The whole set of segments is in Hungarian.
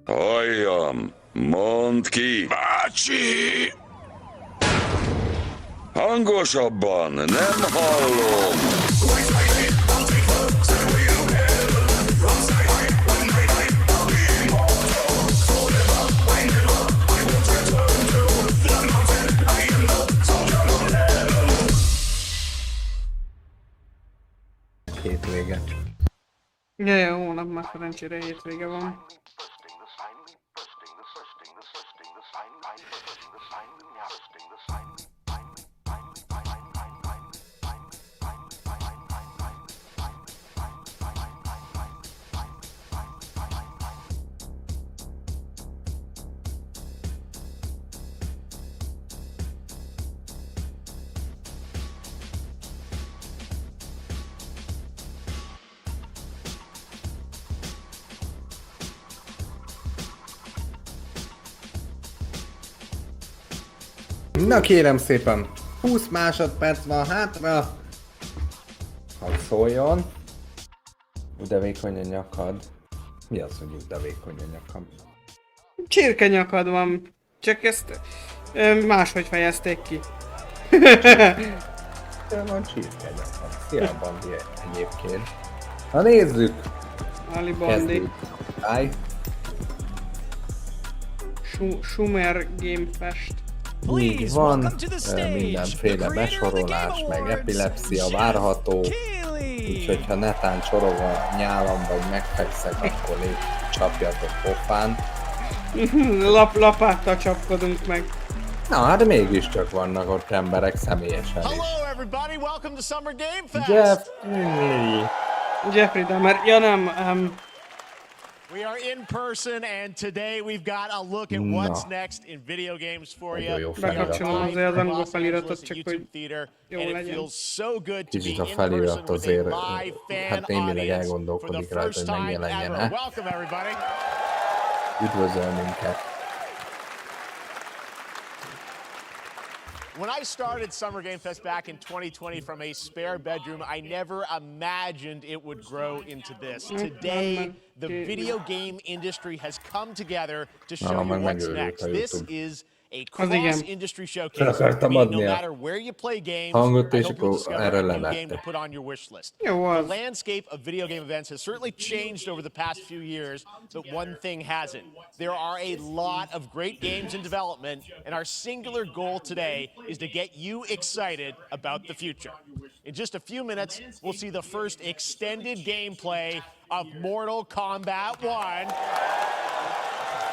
Halljam, mondd ki! Bácsi! Hangosabban, nem hallom! Hétvége. Ja, hónap már szerencsére hétvége van. Na kérem szépen, 20 másodperc van hátra. Hadd szóljon. De vékony a nyakad. Mi az, hogy de vékony a nyakam? Csirke nyakad van, csak ezt máshogy fejezték ki. De van csirke nyakad. Szia Bandi egyébként. Na nézzük! Ali Bandi. Schumer Game Fest. Így van, mindenféle besorolás, meg epilepszia várható. Úgyhogy ha netán csorog a nyálam, vagy megfekszek, akkor légy csapjatok pofán. Lapáttal csapkodunk meg. Na, hát mégiscsak vannak ott emberek személyesen is. Hello everybody, welcome to Summer Game Fest! Jeffrey Dahmer, ja nem, We are in person and today we've got a look at what's next in video games for you. bekapcsolom azért az angol feliratot, csak hogy jó And it legyen. feels so good to be Kicsit a in felirat person with a azért, live hát fan némileg audience for the elgondolkodik rajta, first hogy time megjelenjen, ever. Welcome everybody. Üdvözöl minket. When I started Summer Game Fest back in 2020 from a spare bedroom, I never imagined it would grow into this. Today, the video game industry has come together to show you what's next. This is a cross-industry showcase, meaning no matter where you play games, I hope you'll discover a new game to put on your wish list. The landscape of video game events has certainly changed over the past few years, but one thing hasn't. There are a lot of great games in development, and our singular goal today is to get you excited about the future. In just a few minutes, we'll see the first extended gameplay of Mortal Kombat 1.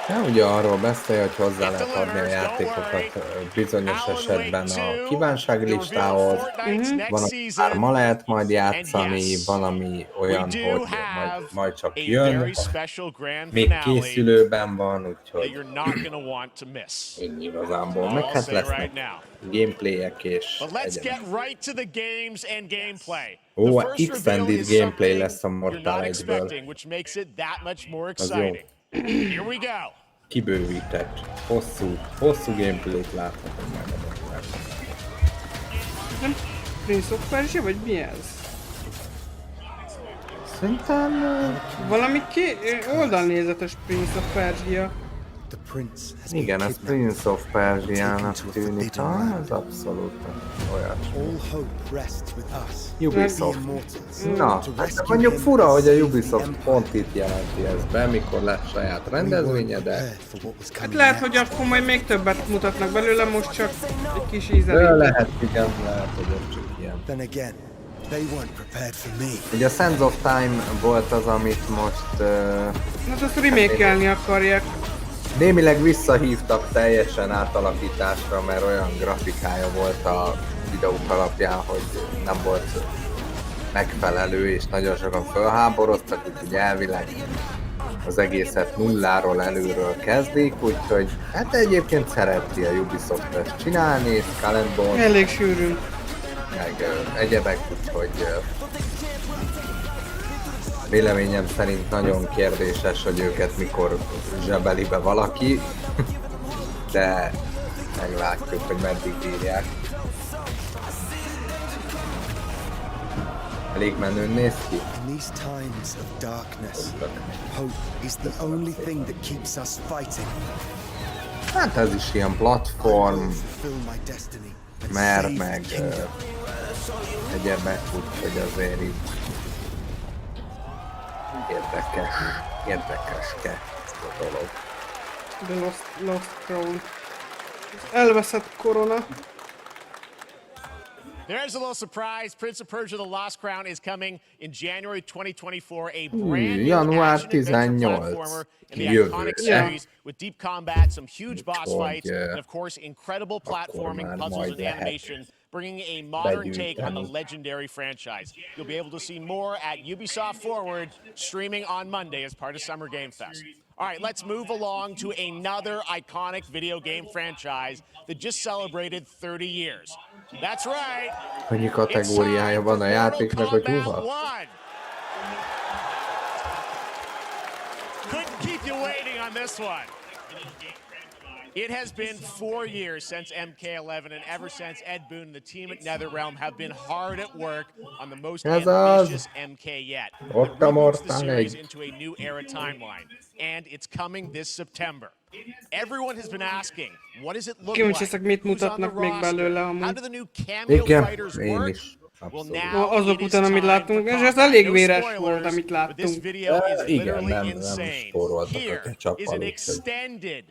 De ugye arról beszél, hogy hozzá lehet adni a játékokat bizonyos esetben a kívánságlistához. Van, ami már ma lehet majd játszani, van, ami olyan, hogy majd csak jön, még készülőben van, úgyhogy így igazából. Meg hát lesznek gameplayek és egyébként. Ó, extended gameplay lesz a Mortal 1-ből. Az jó. Here we go. Kibővített, hosszú gameplayt láthatunk meg a nem Prince of Persia, vagy mi ez? Szerintem... Valami oldalnézetes Prince of Persia. Igen, ez Prince of Persia-nak tűnik, az abszolút olyasmi. Ubisoft. Na, hát mondjuk fura, hogy a Ubisoft pont itt jelenti ezt be, mikor lesz saját rendezvénye, de... Hát lehet, hogy akkor majd még többet mutatnak belőle, most csak egy kis ízelés. Lehet, igen, lehet, hogy ez csak ilyen. Ugye a Sands of Time volt az, amit most... Hát azt remake-elni akarják. Némileg visszahívtak teljesen átalakításra, mert olyan grafikája volt a videók alapján, hogy nem volt megfelelő, és nagyon sokan fölháborodtak, úgyhogy elvileg az egészet nulláról előről kezdik, úgyhogy hát egyébként szereti a Ubisoft ezt csinálni, és Calendon elég sűrűn. Meg egyebek, úgyhogy véleményem szerint nagyon kérdéses, hogy őket mikor zsebeli be valaki, de meglátjuk, hogy meddig bírják. Elég menőn néz ki. In these times of darkness, hope is the only thing that keeps us fighting. Hát ez is ilyen platform, Fulfill my destiny and mer save meg the kingdom. egyebek, úgyhogy azért így érdekeske a dolog. The Lost Crown. Elveszett korona. There's a little surprise. Prince of Persia: The Lost Crown is coming in January 2024. A brand new január action-adventure 18. platformer in the Jövő. iconic series with deep combat, some huge boss Úgyhogy, fights, and of course incredible platforming, már puzzles, majd and lehet animation, bringing a modern take on the begyűjteni. legendary franchise. You'll be able to see more at Ubisoft Forward, streaming on Monday as part of Summer Game Fest. All right, let's move along to another iconic video game franchise that just celebrated 30 years. That's right. Annyi It's kategóriája time van for a játéknak, hogy Mortal húha? Kombat 1. Couldn't keep you waiting on this one. It has been 4 years since MK11, and ever since, Ed Boon and the team at NetherRealm have been hard at work on the most Ez ambitious az. MK yet. Ott It a reboots the Mortal series egy. into a new era timeline, and it's coming this September. Everyone has been asking, what does it look Kíváncsi like? leszek, mit Who's on the mutatnak még roster? belőle amúgy. How do the new cameo Igen, fighters én work? is. Well, Abszolút. now Azok it is után, amit time láttunk, for és ez combat. elég No véres spoilers, volt, amit but this láttunk. video is Igen, literally nem insane. spóroltak a Here ketchuppal, is an úgyhogy. extended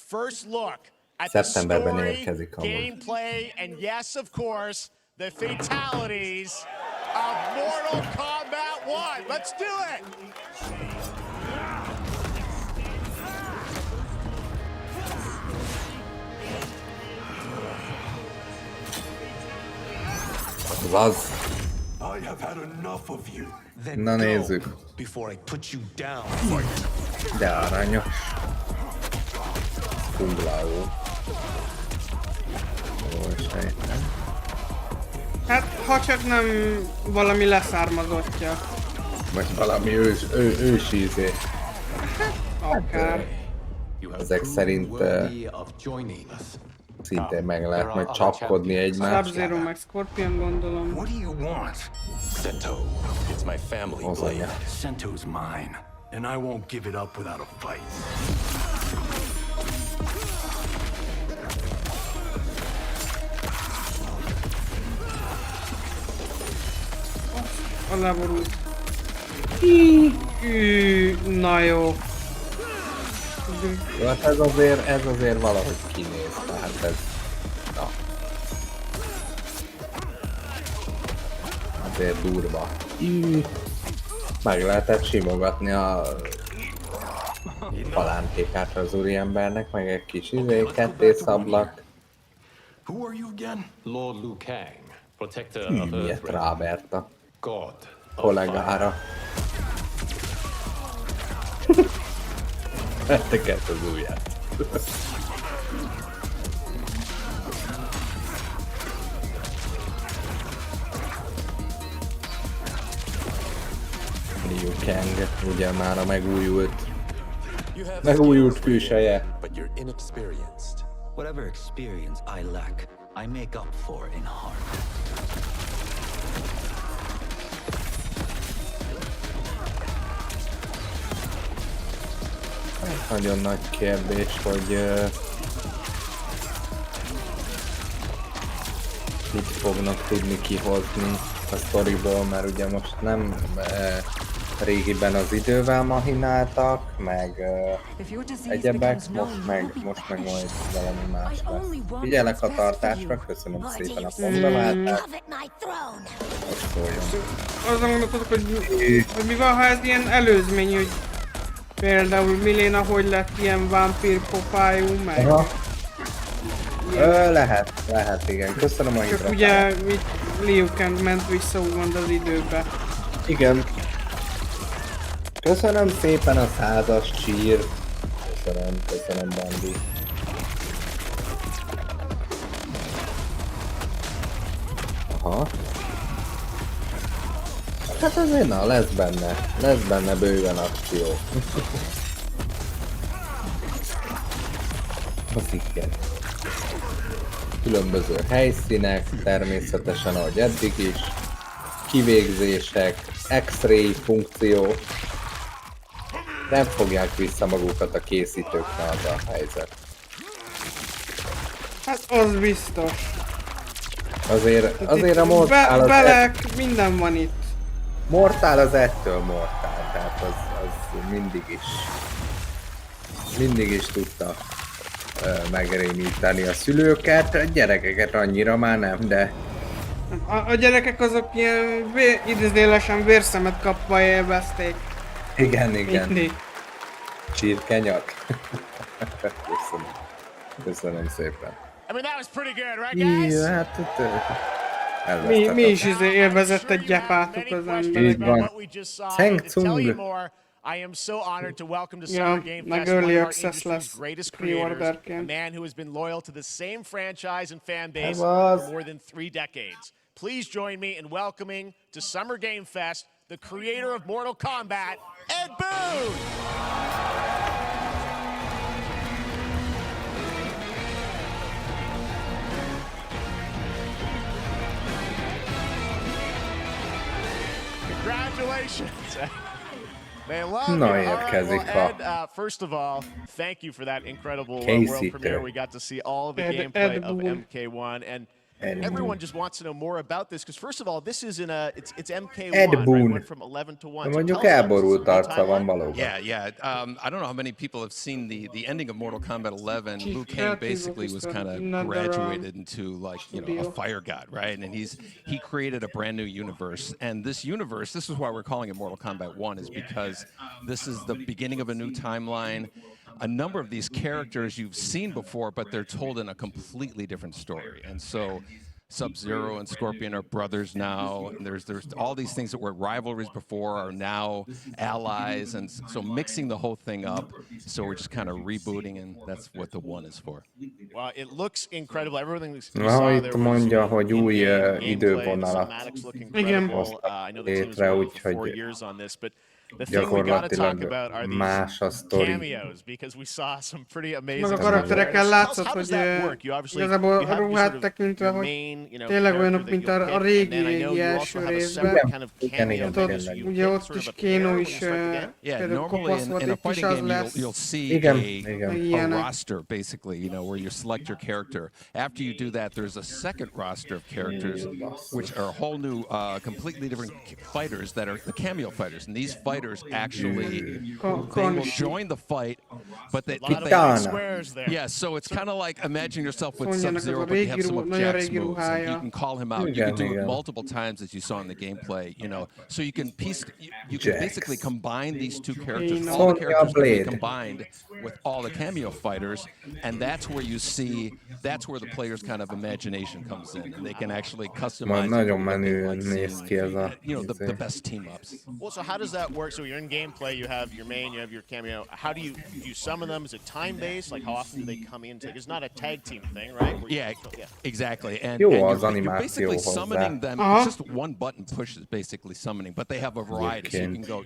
first look at the Szeptemberben story, érkezik amúgy. gameplay, and yes, of course, the fatalities of Mortal Kombat 1. Let's do it! Az az. I have had enough of you. Na nézzük. Before I put you down. De aranyos. Fúláó. Jól sejtem. Hát, ha csak nem valami leszármazottja. Vagy valami ősi izé. Akár. Ezek szerint szintén meg lehet majd csapkodni egymást. Sub-Zero meg Scorpion gondolom. What do you want? Sento. It's my family Az blade. anya. Sento's mine. And I won't give it up without a fight. A leborult. Na jó. Jó, hát ez azért valahogy kinéz, tehát ez... Na. Azért durva. Meg lehetett simogatni a palántékát az úriembernek, meg egy kis kettész-ablak. Who are you again? Lord Liu Kang, protector of Ilyet Earthrealm, ráverta God of kollégára. Etteket az ujját. Liu Kang, ugye már a megújult külseje. But you're inexperienced. Whatever experience I lack, I make up for in heart. Nagyon nagy kérdés, hogy mit fognak tudni kihozni a sztoriból, mert ugye most nem régiben az idővel mahináltak, meg egyebek, most meg majd valami más lesz. Figyelek a tartásra, köszönöm szépen a pontbeváltást. Most szóljon. Azon gondolkodok, hogy mi van, ha ez ilyen előzmény, hogy például Miléna hogy lett ilyen vámpír pofájú, meg... Aha. Lehet, igen. Köszönöm a Csak hidratást. ugye itt Liu Kang ment vissza úgymond az időbe. Igen. Köszönöm szépen a 100-as csír. Köszönöm Bandi. Aha. Hát azért na, lesz benne bőven akció. Az igen. Különböző helyszínek, természetesen ahogy eddig is. kivégzések, X-ray funkció. Nem fogják vissza magukat a készítőknek, az a helyzet. Hát az biztos. Azért a Mortal az Belek, minden van itt. Mortal az ettől Mortal, tehát az mindig is tudta megrémíteni a szülőket, a gyerekeket annyira már nem, de... A gyerekek azok ilyen idézőjelesen vérszemet kapva élvezték. Igen. Mindig. Csirkenyak. Köszönöm szépen. I mean, that was pretty good, right, guys? Igen, hát itt Mi is élvezett egy gyepátok az ember. Így van. Shang Tsung. I am so honored to welcome to Summer Game Fest Early one of our access industry's lesz greatest creators, a pre-orderként. man who has been loyal to the same franchise and fan base Hello. for more than 3 decades. Please join me in welcoming to Summer Game Fest the creator of Mortal Kombat, Ed Boon! Congratulations! They love Na, you. érkezik Ed, first of all, thank you for that incredible world premiere. We got to see all of the gameplay of MK1, and everyone just wants to know more about this because first of all, this is it's MK1. Ed Boon. Right? Went from 11 to 1. Mondjuk elborult arca van valóban. Yeah. I don't know how many people have seen the ending of Mortal Kombat 11. Liu Kang basically was kind of graduated into like a fire god, right? And he created a brand new universe. And this universe, this is why we're calling it Mortal Kombat 1, is because this is the beginning of a new timeline. A number of these characters you've seen before, but they're told in a completely different story. And so Sub-Zero and Scorpion are brothers now, and there's all these things that were rivalries before are now allies, and so mixing the whole thing up. So we're just kind of rebooting, and that's what the 1 is for. Well, it looks incredible. Everything we Na, saw itt there mondja, was hogy új gameplay, idővonalat cinematics look incredible. I know the team's létre, worked for 4 úgyhogy years on this, but the thing we got to talk about are más a these sztori. cameos because we saw some pretty amazing. Meg a karaktereken látszott, How hogy does that work? You obviously igazából you a have your ruhát sort of tekintve, your hogy main, tényleg olyanok, mint a régi első részben. Igen. Ugye ott is Kano is például kopasz volt, itt is az lesz. You'll see a roster, basically, where you select your character. After you do that, there's a second roster of characters, which are a whole new, completely different fighters that are the cameo fighters. And these fighters actually, they will join the fight, but they yeah, so it's kind of like imagine yourself with Sub-Zero, but you have some of Jack's moves, and you can call him out. You can do it multiple times, as you saw in the gameplay, so you can basically combine these two characters. All the characters can be combined with all the cameo fighters, and that's where you see, that's where the player's kind of imagination comes in, and they can actually customize the best team-ups. Well, so how does that work? So you're in gameplay, you have your main, you have your cameo. How do you summon them? Is it time-based? Like, how often do they come in? It's not a tag team thing, right? Yeah, exactly. And you're basically summoning them. It's just one button push is basically summoning, but they have a variety. So you can go,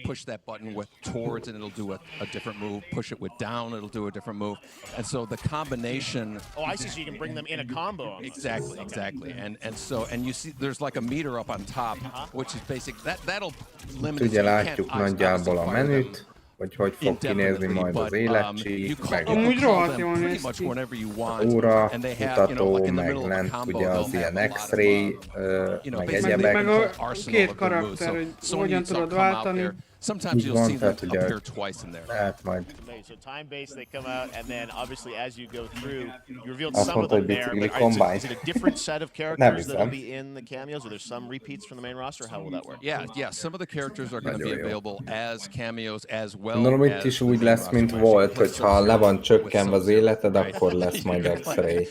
push that button with towards and it'll do a different move. Push it with down, it'll do a different move. And so the combination... Oh, I see. So you can bring them in a combo. Exactly. And you see there's like a meter up on top, which is basic. That'll limit it. Ugye látjuk nagyjából a menüt, hogy fog kinézni majd az életség, meg óra, mutató, meg lent ugye az ilyen X-ray, meg egyebek. Meg a két karakter, hogy hogyan tudod váltani. Sometimes you'll see them appear twice in there. Lehet majd. So time-based, they come out, and then obviously as you go through, you revealed some of them there. But is it a different set of characters that'll be in the cameos? Are there some repeats from the main roster? How will that work? Yeah. Some of the characters are going to be available as cameos as well. Gondolom itt is úgy lesz, mint volt, hogyha le van csökkenve az életed, akkor lesz majd X-ray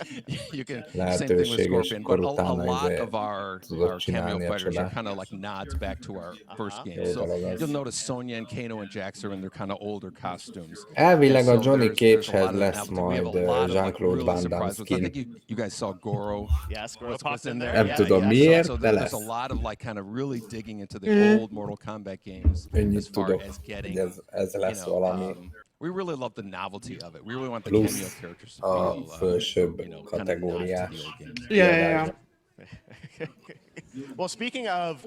lehetőség, és akkor utána tudod csinálni a csodát. Kind of like nods back to our first game. So you'll notice Sonya and Kano and Jax are in their kind of older costumes. Elvileg a Johnny Cage-hez lesz majd Jean-Claude Van Damme skin. You guys saw Goro. Yes, Goro popped in there. Nem tudom miért, de lesz. There's a lot of like kind of really digging into the old Mortal Kombat games as far as getting, ez lesz valami. We really love the novelty of it. We really want the cameo characters to feel, felsőbb kategóriás. Yeah. Well, speaking of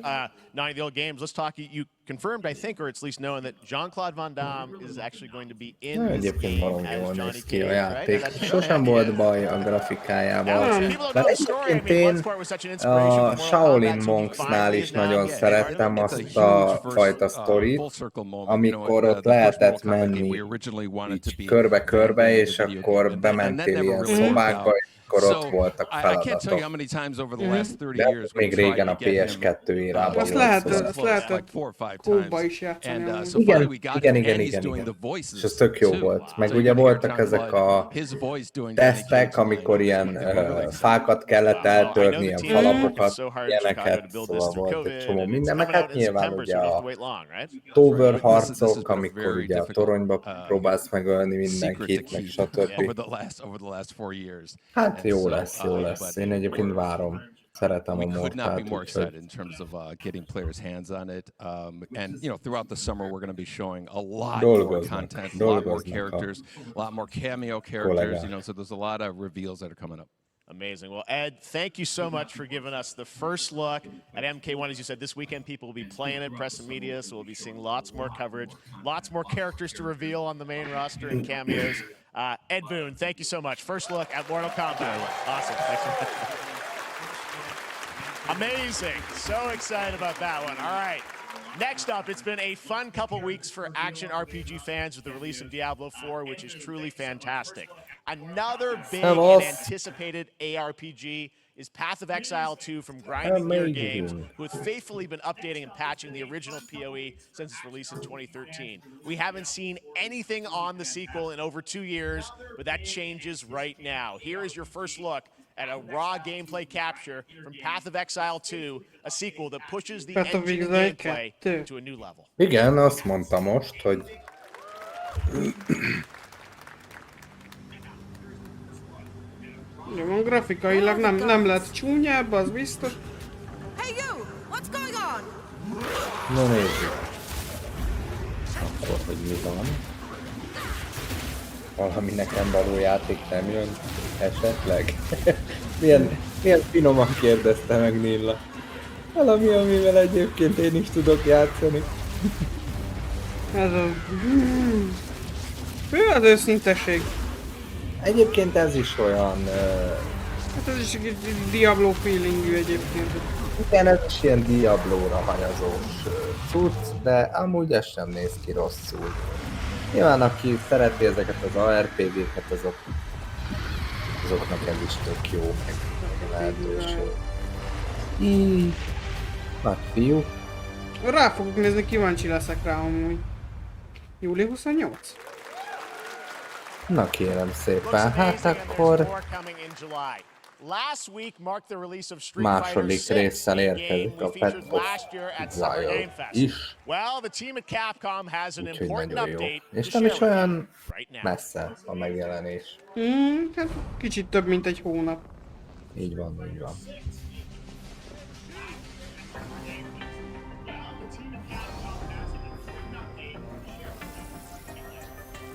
not the old games, let's talk. You confirmed, I think, or at least knowing that Jean-Claude Van Damme is actually going to be in this Egyébként game baromi as jól Johnny néz ki a Cage, játék. right? Sosem volt baj a grafikájával. Now, people don't Bár know the story. I egyébként mean, én Bloodsport was such an inspiration a for Mortal Shaolin Kombat, so he Monksnál finally is is now nagyon getting part of it. szerettem It's a azt huge a fajta full sztorit, circle moment. amikor ott The first lehetett Mortal Kombat game, menni we originally wanted to így be körbe-körbe, Van Damme, és the video akkor game, and that bementél never ilyen really worked szobákba, out. és akkor ott So, voltak I can't tell you feladatok. how many times over the last 30 De years we még tried régen to a get him PS2 érában Azt volt, lehet, szóval. azt lehetett like 4 or 5 kóba times. is játszani. And amúgy. so finally we got him, and igen, he's doing the igen. voices És az tök jó too. volt. Meg So ugye you can hear voltak John ezek Blood, a his voice doing Johnny tesztek, Cage's amikor line. ilyen They were really fákat kellett eltörni, I ilyen know the team falapokat, worked so hard in Chicago ilyeneket, to build this szóval through volt egy COVID, csomó and it's minden, meg coming hát out in nyilván September, ugye so we don't have a to wait long, right? Tower This harcok, has been a amikor very ugye a difficult, toronyba próbálsz megölni secret to mindenkit, meg keep over stb. the last 4 years. Hát And jó so, lesz, jó lesz. but Én egyébként várom. Szeretem a we could not be Mortalt, more úgyhogy... excited in terms of getting players' hands on it. And you know, throughout the summer, we're going to be showing a lot more content, a lot more characters, a lot more cameo characters. You know, so there's a lot of reveals that are coming up. Amazing. Well, Ed, thank you so much for giving us the first look at MK1. As you said, this weekend people will be playing it, press and media, so we'll be seeing lots more coverage, lots more characters to reveal on the main roster and cameos. Ed Boon, thank you so much. First look at Mortal Kombat. Awesome. Thanks so much. Amazing. So excited about that one. All right. Next up, it's been a fun couple weeks for action RPG fans with the release of Diablo 4, which is truly fantastic. Another big and anticipated ARPG is Path of Exile 2 from Grinding Gear Games, who has faithfully been updating and patching the original PoE since its release in 2013. We haven't seen anything on the sequel in over 2 years, but that changes right now. Here is your first look at a raw gameplay capture from Path of Exile 2, a sequel that pushes the engine and gameplay to a new level. Igen, azt mondta most, hogy... Jó, grafikailag nem lett csúnyább, az biztos. Hey you! What's going on? Na nézzük. Akkor, hogy mi van. Valami nekem való játék nem jön esetleg? milyen finoman kérdezte meg Nilla. Valami, amivel egyébként én is tudok játszani. Ez a... Mi az őszintesség? Egyébként ez is olyan... Hát ez is egy Diablo feelingű egyébként. Igen, ez is ilyen Diablo-ra hanyazós cucc, de amúgy ez sem néz ki rosszul. Nyilván aki szereti ezeket az ARPG-ket, azoknak ez is tök jó, meg lehetőség. Nagy fiú. Rá fogok nézni, kíváncsi leszek rá amúgy. Júli 28? Na kérem szépen, hát akkor... második résszel érkezik a Path of Exile is. Úgyhogy nagyon jó. És nem is olyan messze a megjelenés. Hát kicsit több mint egy hónap. Így van, így van.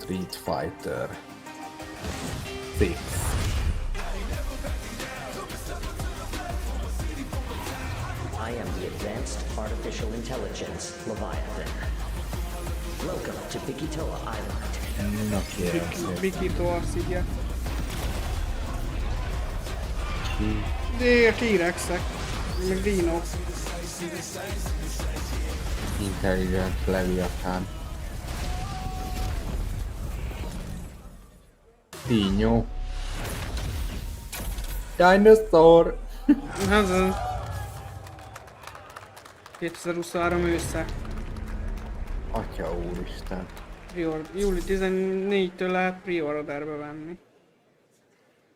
Street Fighter 6. I am the Advanced Artificial Intelligence, Leviathan. Welcome to Bikitoa Island. Na kérem szépen. Bikitoa szigje. De T-rexek, meg dinok. Intelligent Leviathan. Dino. Dinosaur. Ez az. 2023 ősze. Atya úristen. Júli 14-től lehet pre-orderbe venni.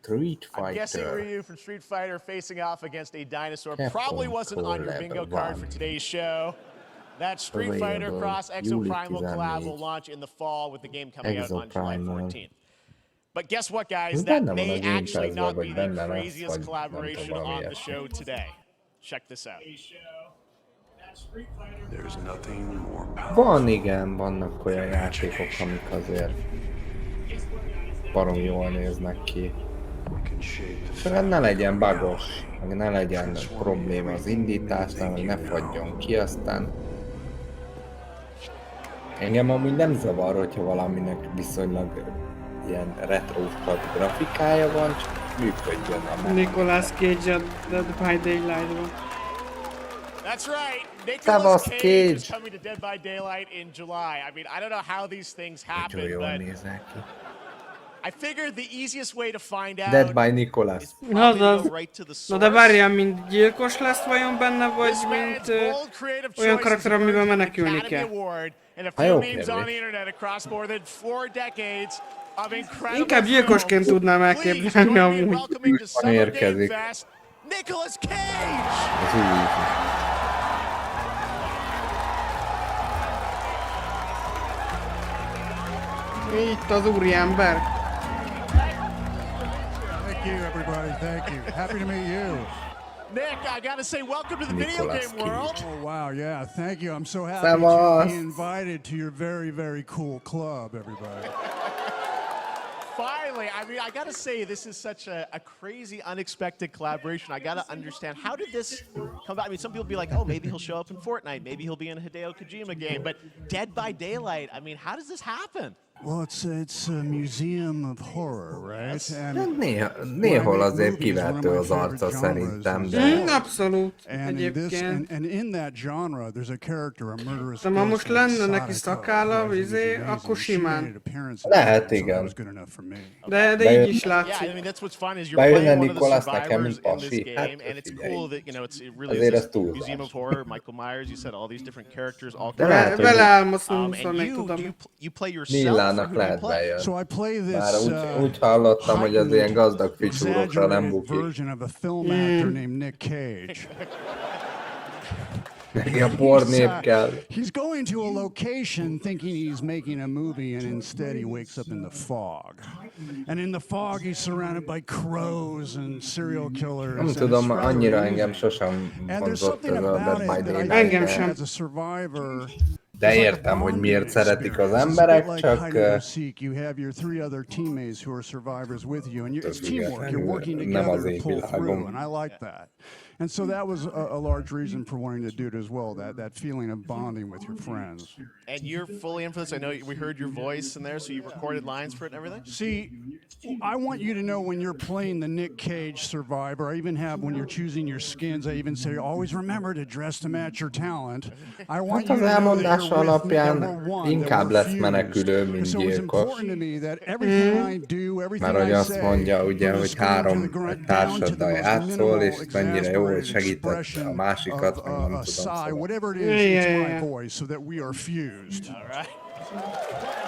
Street I'm guessing Fighter. Ryu from Street Fighter facing off against a dinosaur Capcom probably wasn't on your bingo card for today's show. That Street Fighter Cross Exo Primal collab will launch in the fall with the game coming out on July 14th. But guess what, guys? That may actually not be the craziest collaboration on the show today. Check this out. There's nothing more Van, igen, vannak olyan játékok, amik azért barom jól néznek ki. Csak ne legyen bugos, meg ne legyen probléma az indításnál, meg ne fagyjon ki aztán. Engem amúgy nem zavar, hogyha valaminek viszonylag ilyen retro-stat grafikája van, csak működjön a Nicolas Cage a Dead by Daylight-ban. That's right. Nicolas Nicolas Cage Cage is coming to Dead by Daylight in July. I mean, I don't know how these things happen, nagyon jól but néznek ki. I figured the easiest way to find out Dead by Nicolas. is probably to go right to the Na source. de várjál, mint gyilkos lesz vajon benne, vagy mint olyan karakter, amiben menekülni kell? Inkább gyilkosként tudnám elképzelni amúgy. Van érkezik. Nicolas Cage! Ez úgy. Itt az úriember. Thank you, everybody. Thank you. Happy to meet you. Nick, I gotta say, welcome to the video game world. Oh, wow, yeah, thank you. I'm so happy to be invited to your very, very cool club, everybody. Finally, I mean, I gotta say, this is such a crazy, unexpected collaboration. I gotta understand, how did this come about? I mean, some people be like, oh, maybe he'll show up in Fortnite, maybe he'll be in a Hideo Kojima game, but Dead by Daylight, I mean, how does this happen? Well, it's a museum of horror, right? And néhol azért kivető az arca szerintem, de... Abszolút, and in that genre, there's a character, a murderous de ma most lenne neki szakála, akkor simán. Lehet, igen. De így is látszik. Bejönne Nicolas nekem, mint pasi. Hát, azért ez túlzás. Beleálmozom, szóval még tudom. Millának lehet bejön. Már úgy hallottam, hogy az ilyen gazdag ficsúrokra nem bukik. Neki a pornép kell. He's going to a location thinking he's making a movie, and instead he wakes up in the fog. And in the fog he's surrounded by crows and serial killers. Nem tudom, annyira engem sosem vonzott ez a Dead by Daylight. Engem sem. De értem, hogy miért szeretik az emberek, csak... Nem az én világom. And so that was a large reason for wanting to do it as well, that feeling of bonding with your friends. And you're fully in for this? I know we heard your voice in there, so you recorded lines for it and everything? See, I want you to know when you're playing the Nick Cage survivor, I even have, when you're choosing your skins, I even say, always remember to dress to match your talent. I want you to know that you're with number one, inkább lesz menekülő, mint gyilkos. Mert hogy azt mondja, ugye, hogy 3 társaddal játszol, és mennyire jó, hogy segített a másikat, meg nem tudom, szóval. Whatever it is, it's my voice, so that we are fused. All right.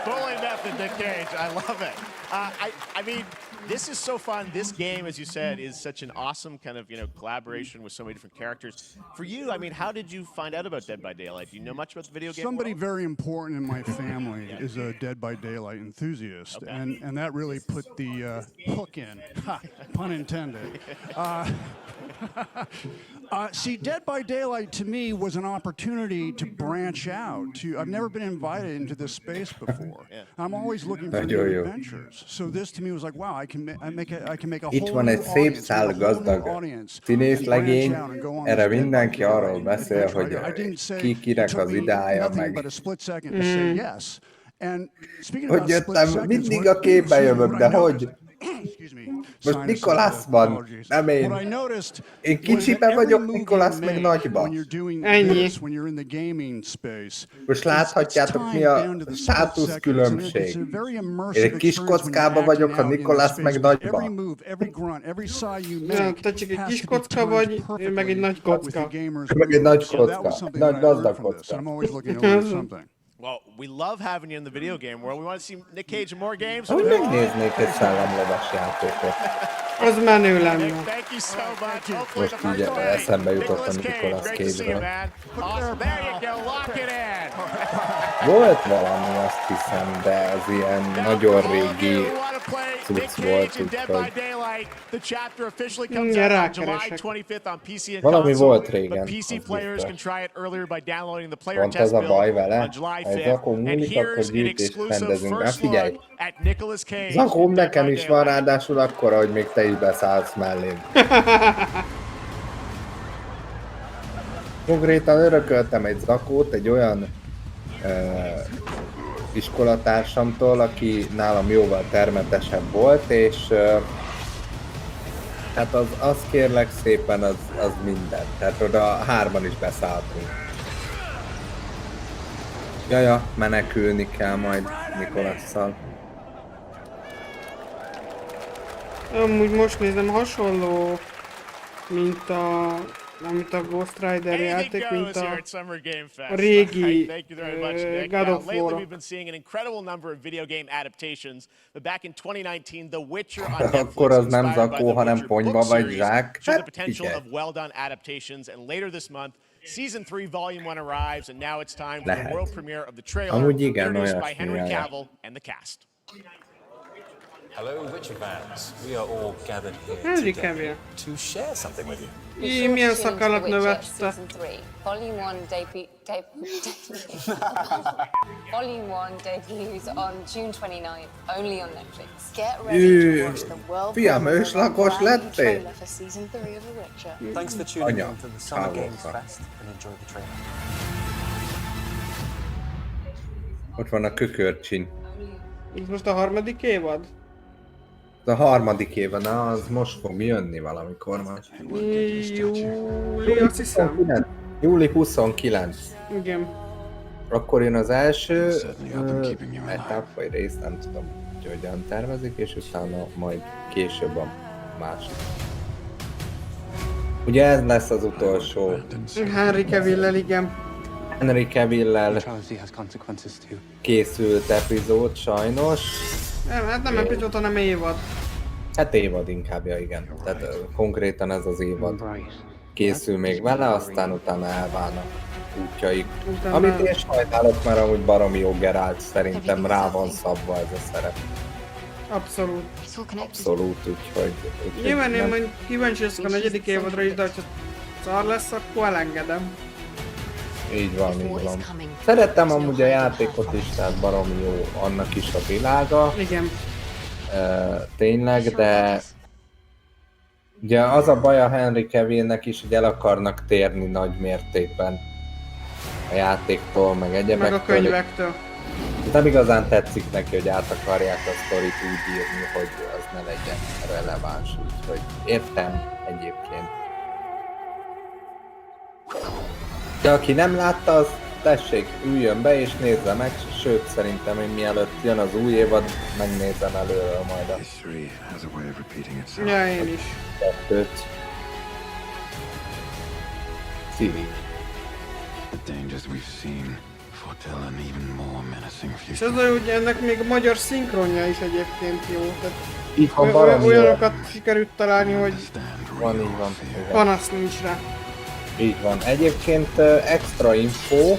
Fully method, Nick Cage. I love it. I mean, this is so fun. This game, as you said, is such an awesome kind of, collaboration with so many different characters. For you, I mean, how did you find out about Dead by Daylight? Do you know much about the video game Somebody world? very important in my family is a Dead by Daylight enthusiast, okay. and that really put the hook in, pun intended. See, Dead by Daylight to me was an opportunity to branch out. I've never been invited into this space before. I'm always looking for new adventures. So this to me was like, wow, I can make a whole Itt van egy szép szál gazdag színészlegény, erre mindenki arról beszél, hogy ki kinek az ideája, meg hogy jöttem, mindig a képbe jövök, de hogy? Most Nicolas van, nem én. Én kicsiben vagyok, Nicolas meg nagyban. Ennyi. Most láthatjátok, mi a státusz különbség. Én egy kis kockában vagyok, a Nicolas meg nagyban. Ja, te csak egy kis kocka vagy, én meg egy nagy kocka. Meg egy nagy kocka, nagy gazdag kocka. Well, we love having you in the video game world. We want to see Nick Cage in more games. Hogy megnéznék egy szellemlovas játékot. Az menő lenne. Thank you so much. Most így eszembe jutottam Nicolas Cage-ről. Volt valami, azt hiszem, de az ilyen nagyon régi play Nick Cage in Dead by Daylight. The chapter officially comes out on July 25th on PC and Valami console, volt régen, but PC az players biztos. can try it earlier by downloading the player Pont test az a build baj vele, on July ha ez 5th. Zakó And múlik, akkor here's an gyűjtést exclusive rendezünk. first Figyelj! look at Nicolas Cage. Zakóm, nekem is van ráadásul akkora, hogy még te is beszállsz mellém. Konkrétan örököltem egy Zakót egy olyan iskolatársamtól, aki nálam jóval termetesebb volt, és hát az kérlek szépen, az minden. Tehát oda hárman is beszálltunk. Jaja, menekülni kell majd Nikolasszal. Amúgy most nézem, hasonló, mint a Ghost Rider játék, mint a régi God of War. Akkor az nem Zakó, hanem ponyva vagy zsák. Hát figyelj. Season 3, Volume 1 arrives, and now it's time for the world premiere of the trailer, amúgy igen, introduced by Henry olyasmi. Cavill and the cast. Hello, Witcher fans. We are all gathered here Henry today Cavill. to share something with you. Milyen szakalat növette. Volume 1 debuts on June 29th, only on Netflix. Get ready to watch the world Fiam, őslakos lettél? trailer for season 3 of The Witcher. Thanks for tuning Anya, in to the Summer Games hallottam. Fest and enjoy the trailer. Ott van a kökörcsin. Ez most a harmadik évad? A harmadik éve, na az most fog jönni valamikor majd. Júli, azt hiszem. Júli 29. Igen. Akkor jön az első etap, vagy rész, nem tudom, hogy hogyan tervezik, és utána majd később a másik. Ugye ez lesz az utolsó. Henry Cavill-lel, igen. Henry Cavill-lel készült epizód sajnos. Nem, hát nem epizód, hanem évad. Hát évad inkább, ja igen. Tehát konkrétan ez az évad készül még vele, aztán utána elválnak útjaik. Amit én sajnálok, mert amúgy baromi jó Geralt, szerintem rá van szabva ez a szerep. Abszolút. Abszolút, úgyhogy Nyilván én nem. majd kíváncsi leszek a negyedik évadra is, de hogyha szar lesz, akkor elengedem. Így van, így van. Szerettem amúgy a játékot is, tehát baromi jó annak is a világa. Igen. Tényleg, de ugye az a baj a Henry Cavillnek is, hogy el akarnak térni nagy mértékben a játéktól, meg egyebektől. Meg a könyvektől. Nem igazán tetszik neki, hogy át akarják a sztorit úgy írni, hogy az ne legyen releváns, úgyhogy értem egyébként. De aki nem látta, az tessék, üljön be és nézze meg, sőt szerintem én mielőtt jön az új évad, megnézem előről majd a Ja, én is. kettőt. Szívi. És az olyan, hogy ennek még a magyar szinkronja is egyébként jó. Tehát Itt van baromi olyanokat sikerült találni, hogy van, így van. Igen. panasz nincs rá. Így van. Egyébként extra info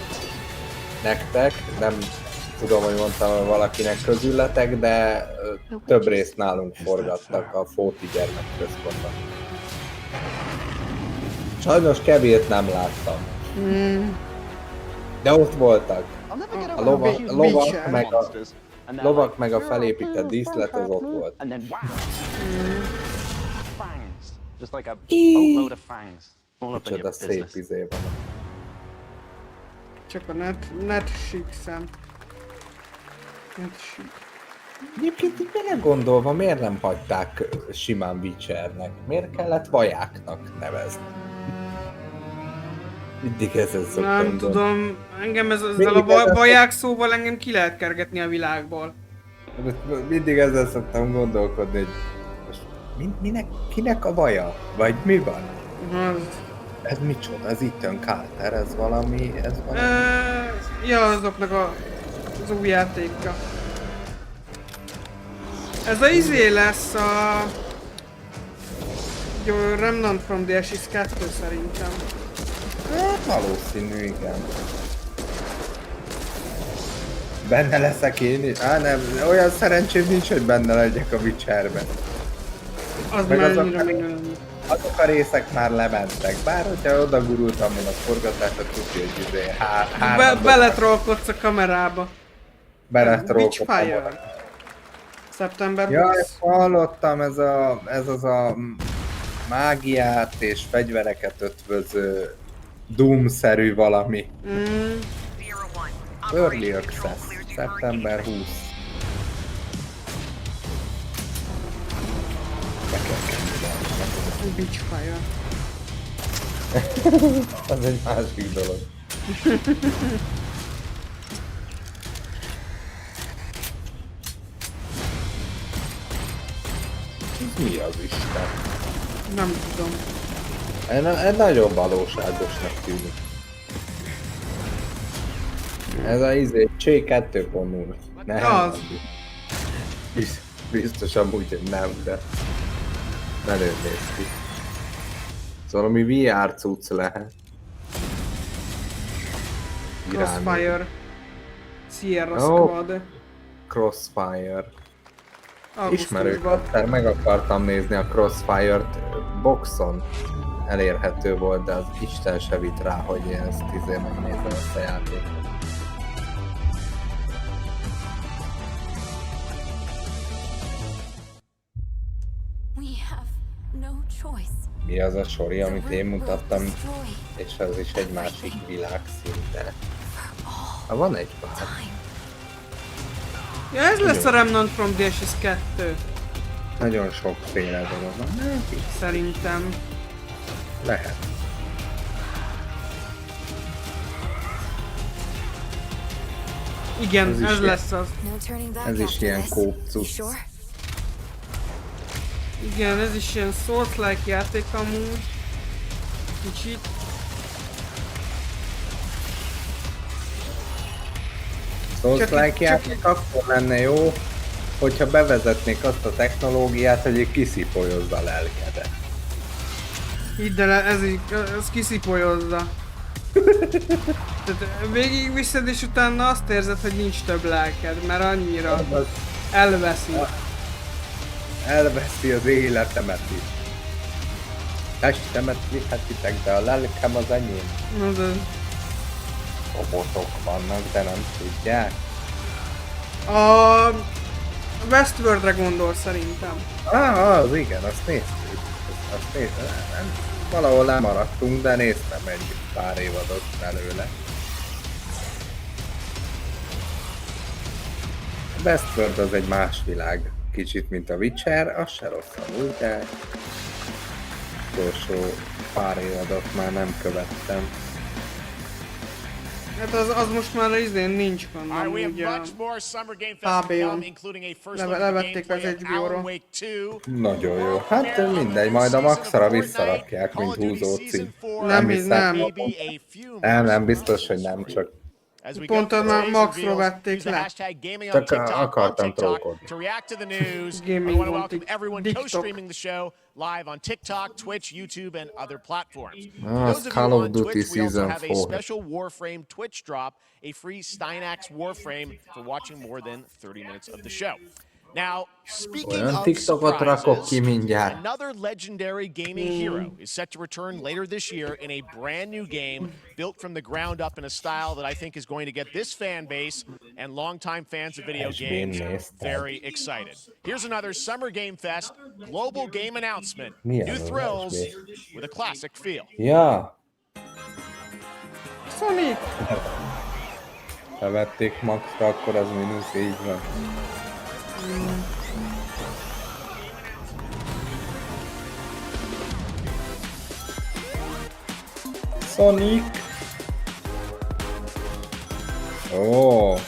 nektek, nem tudom, hogy mondtam valakinek közületek, de több részt nálunk forgattak a Fóti gyermekközpontban. Sajnos Kevilt nem láttam. De ott voltak. A lovak meg a felépített díszlet az ott volt. Micsoda szép izé van. Csak a net síkszem. Net sík. Egyébként így belegondolva, miért nem hagyták simán Witchernek? Miért kellett vajáknak nevezni? Mindig ezen szoktam Nem gondolni. tudom, engem ezzel a vaják szóval engem ki lehet kergetni a világból. Mindig ezzel szoktam gondolkodni, hogy most kinek a vaja? Vagy mi van? Ez micsoda? Ez Ethan Carter, ez valami... Ja, azoknak az új játéka. Ez a izé lesz a... Remnant from the Ashes 2 szerintem. Hát valószínű, igen. Benne leszek én is? Nem, olyan szerencsém nincs, hogy benne legyek a Witcherben. Az Meg már azok, annyira még nem. azok a részek már lementek, bár hogyha oda gurultam volna a forgatásra, tudja, hogy Beletrollkodsz a kamerába. beletrollkodtam Witchfire. volna. Szeptember 20. Ja, ezt hallottam, ez az a mágiát és fegyvereket ötvöző Doom-szerű valami. Early Access, szeptember 20. Be kell kenni, Witchfire. az egy másik dolog. Ez mi az Isten? Nem tudom. Ez nagyon valóságosnak tűnik. Ez a Csé 2.0. Nem. Az. Biztos amúgy, hogy nem, de belőle néz ki. Szóval ami VR cucc lehet. Crossfire. Sierra Squad. Crossfire. Augusztusban. Ismerőt, meg akartam nézni a Crossfire-t, boxon elérhető volt, de az Isten se vitt rá, hogy én ezt megnézem ezt a játékot. Mi az a sori, amit én mutattam, és az is egy másik világ szinte. Van egy pár. Ja, ez lesz a Remnant from the Ashes 2. Nagyon sokféle dolog van. Szerintem. Lehet. Igen, ez lesz az. Ez is ilyen kópcuc. Igen, ez is ilyen Souls-like játék amúgy. Kicsit. Souls-like játék akkor lenne jó, hogyha bevezetnék azt a technológiát, hogy kiszipolyozza a lelkedet. Hidd el, ez kiszipolyozza. Tehát végig viszed és utána azt érzed, hogy nincs több lelked, mert annyira elveszi. Elveszi az életemet is. Testemet vihetitek, de a lelkem az enyém. Robotok vannak, de nem tudják. A Westworldre gondol szerintem. Az igen, azt néztük. Valahol lemaradtunk, de néztem egy pár évadot belőle. Westworld az egy más világ. Kicsit, mint a Witcher, az se rossz amúgy, de utolsó pár évadot már nem követtem. Hát az most már izén nincs benne, ugye a HBO-n. Levették az HBO-ról. Nagyon jó. Hát mindegy, majd a Maxra visszarakják, mint húzóci. Nem, biztos, hogy nem, csak pont már Maxra vették le. Csak akartam trókodni. Gaming voltik. Live on TikTok, Twitch, YouTube, and other platforms. Those of you on Twitch, we also have a special Warframe Twitch drop, a free Steinax Warframe for watching more than 30 minutes of the show. Now, speaking of surprises, another legendary gaming hero is set to return later this year in a brand new game built from the ground up in a style that I think is going to get this fan base and longtime fans of video games very excited. Here's another Summer Game Fest global game announcement. New thrills with a classic feel. Ja. Sonic! Ha vették Maxra, akkor az mínusz, így van. Sonic! Ó! Ez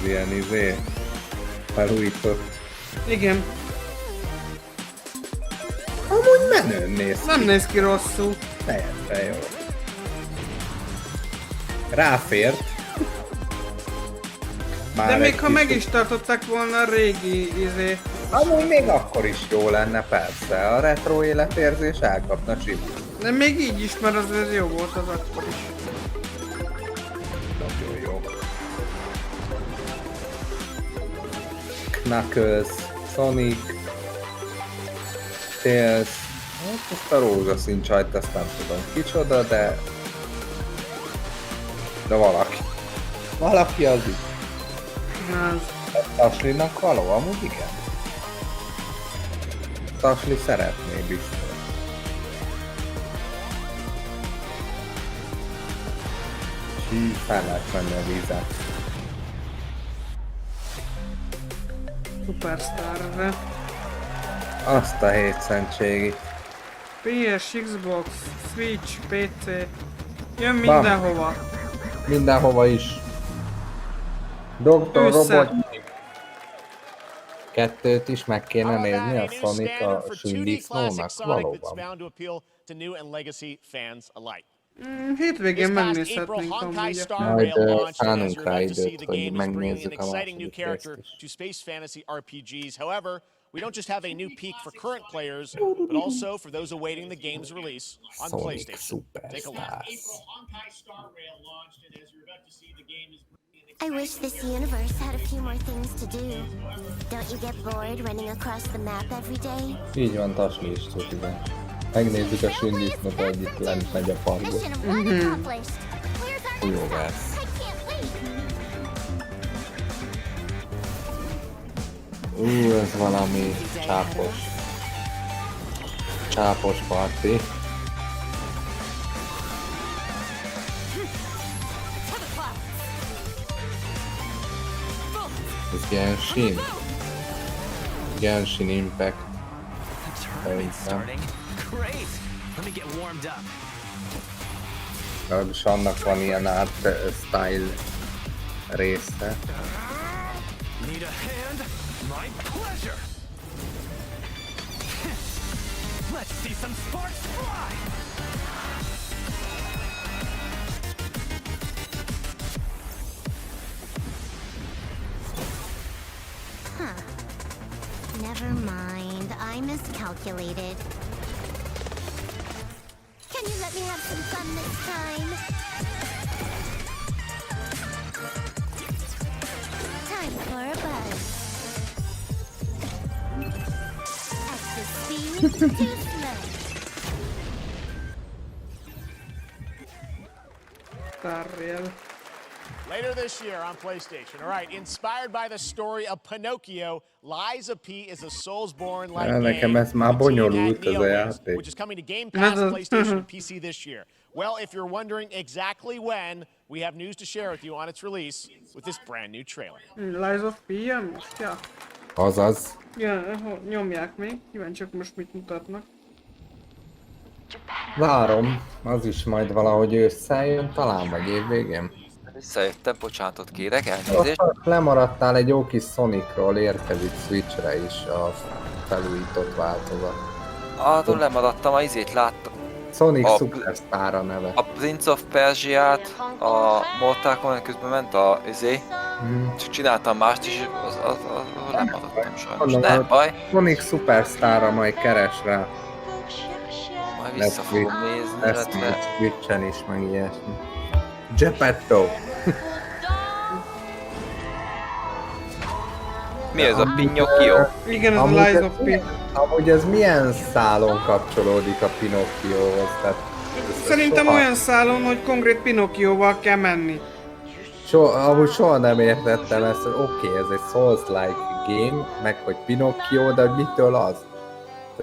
ilyen felújított. Igen. Amúgy menőn néz ki. Nem néz ki rosszul. Teljesen jó. Ráfért. De még ha meg is tartották volna a régi Amúgy még akkor is jó lenne, persze. A retro életérzés elkapna csipit. De még így is, mert az jó volt az akkor is. Nagyon jó. Knuckles, Sonic, Tails, hát ezt a rózsaszín csajt, azt nem tudom kicsoda, de valaki. Valaki az itt. Ashley-nak való, amúgy igen. Ashley szeretné biztos. És így fel lehet menni a vízet. Superstar-re. Azt a hétszentségit. PS, Xbox, Switch, PC. Jön mindenhova. Mindenhova is. Dr. Robot. Kettőt is meg kéne nézni a Sonic a sündisznónak valóban. Hétvégén megnézhetnénk amúgy. Majd szánunk rá időt, hogy megnézzük a második részt is. We don't just have a new peak for current players, but also for those awaiting the game's release on PlayStation. Take a look. I wish this universe had a few more things to do. Don't you get bored running across the map every day? Így van, Tasli is tud, igen. Megnézzük a sündisznót, hogy itt lent megy a parkba. Jó lesz. Ez valami csápos parti. Ez Genshin Impact. És annak van ilyen art style része. My pleasure. Let's see some sparks fly. Huh. Never mind. I miscalculated. Can you let me have some fun this time? Time for a buzz. Later this year on PlayStation. All right, inspired by the story of Pinocchio, Lies of P is a Soulsborne-like Nekem game ez már bonyolult ez a játék. which is coming to Game Pass, PlayStation, and PC this year. Well, if you're wondering exactly when, we have news to share with you on its release with this brand new trailer. Lies of P jön most, ja? Azaz. Ja, nyomják még. Kíváncsiak most mit mutatnak. Várom, az is majd valahogy ősszel jön, talán vagy évvégén. Visszajöttem, bocsánatot kérek, elnézést. Lemaradtál egy jó kis Sonicról, érkezik Switchre is a felújított változat. Attól lemaradtam, a izét láttam. Sonic Superstar a neve. A Prince of Persia-t, a Mortal Kombat közben ment a izé. Csak csináltam mást is, az lemaradtam sajnos. Nem baj. Sonic Superstar-ra majd keres rá. Majd vissza fogom nézni, illetve... Switchen is, meg ilyesmi. Geppetto! Mi ez a Pinocchio? Igen, ez a Lies of P. Amúgy ez milyen szálon kapcsolódik a Pinocchiohoz? Szerintem olyan szálon, hogy konkrét Pinocchioval kell menni. Amúgy soha nem értettem ezt, hogy oké, ez egy Souls-like game, meg hogy Pinocchio, de hogy mitől az?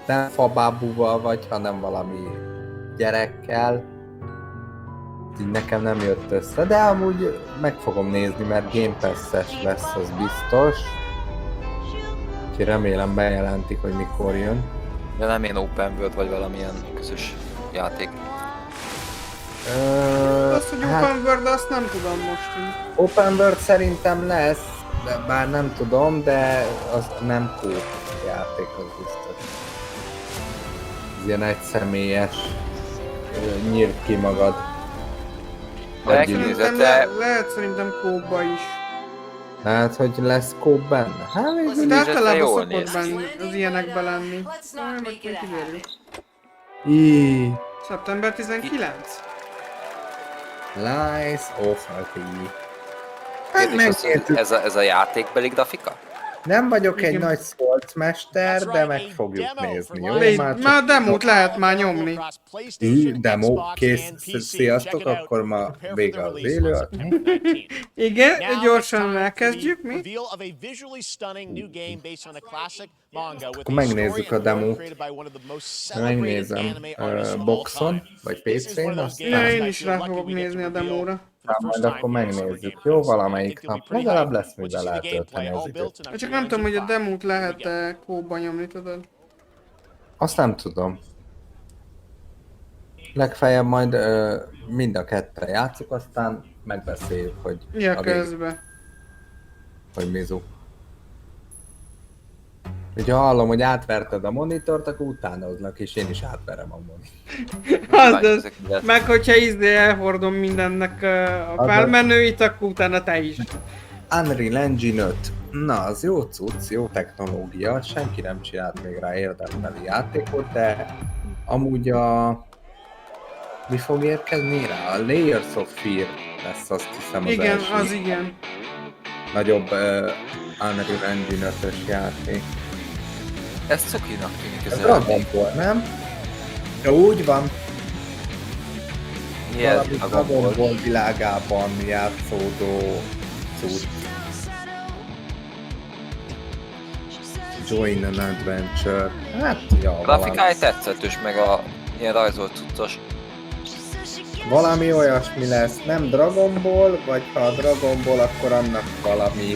Nem fabábúval vagy, hanem valami gyerekkel. Így nekem nem jött össze, de amúgy meg fogom nézni, mert Game Pass-es lesz, az biztos. Úgyhogy remélem bejelentik, hogy mikor jön. De nem ilyen open world vagy valamilyen közös játék. Azt, hogy open world, azt nem tudom most. Open world szerintem lesz, de bár nem tudom, de az nem cool játék, az biztos. Ez ilyen egyszemélyes, nyírd ki magad. Lehet szerintem kóba is. Hát, hogy lesz kóp benne? Hát, ez általában szokott benne az ilyenekben lenni. Majd kiderül. Szeptember 19. Lies of P. Ez a játékbeli grafika? Nem vagyok egy Igen. nagy szolcmester, de meg fogjuk nézni, jó? Már Már a demót lehet már nyomni. Demo, kész, sziasztok, akkor ma vége az élő. Igen, gyorsan elkezdjük, mi? Akkor megnézzük a demót. Megnézem boxon, vagy PC-n, aztán... Én is rá fogok nézni a demóra. Majd akkor megnézzük, jó? Valamelyik nap. Legalább lesz mivel eltölteni az időt. Csak nem tudom, hogy a demót lehet-e kóba nyomni, tudod? Azt nem tudom. Legfeljebb majd mind a ketten játszunk, aztán megbeszéljük, hogy Ja, közben. Hogy mizu. Ugye hallom, hogy átverted a monitort, akkor utánoznak, és én is átverem a monitort. Meg hogyha elhordom mindennek a felmenőit, akkor utána te is. Unreal Engine 5. Na, az jó cucc, jó technológia, senki nem csinált még rá érdemeli játékot, de amúgy mi fog érkezni rá? A Layers of Fear lesz, azt hiszem, az igen, első. Az igen. Nagyobb Unreal Engine 5-ös játék. Ez cukinak tűnik ez Dragon Ball, nem? Ja, úgy van. Valami Dragon Ball világában játszódó cucc. Join an Adventure. Hát, ja, grafikája tetszett, és meg a ilyen rajzolt cuccos. Valami olyasmi lesz, nem Dragon Ball, vagy ha a Dragon Ball, akkor annak valami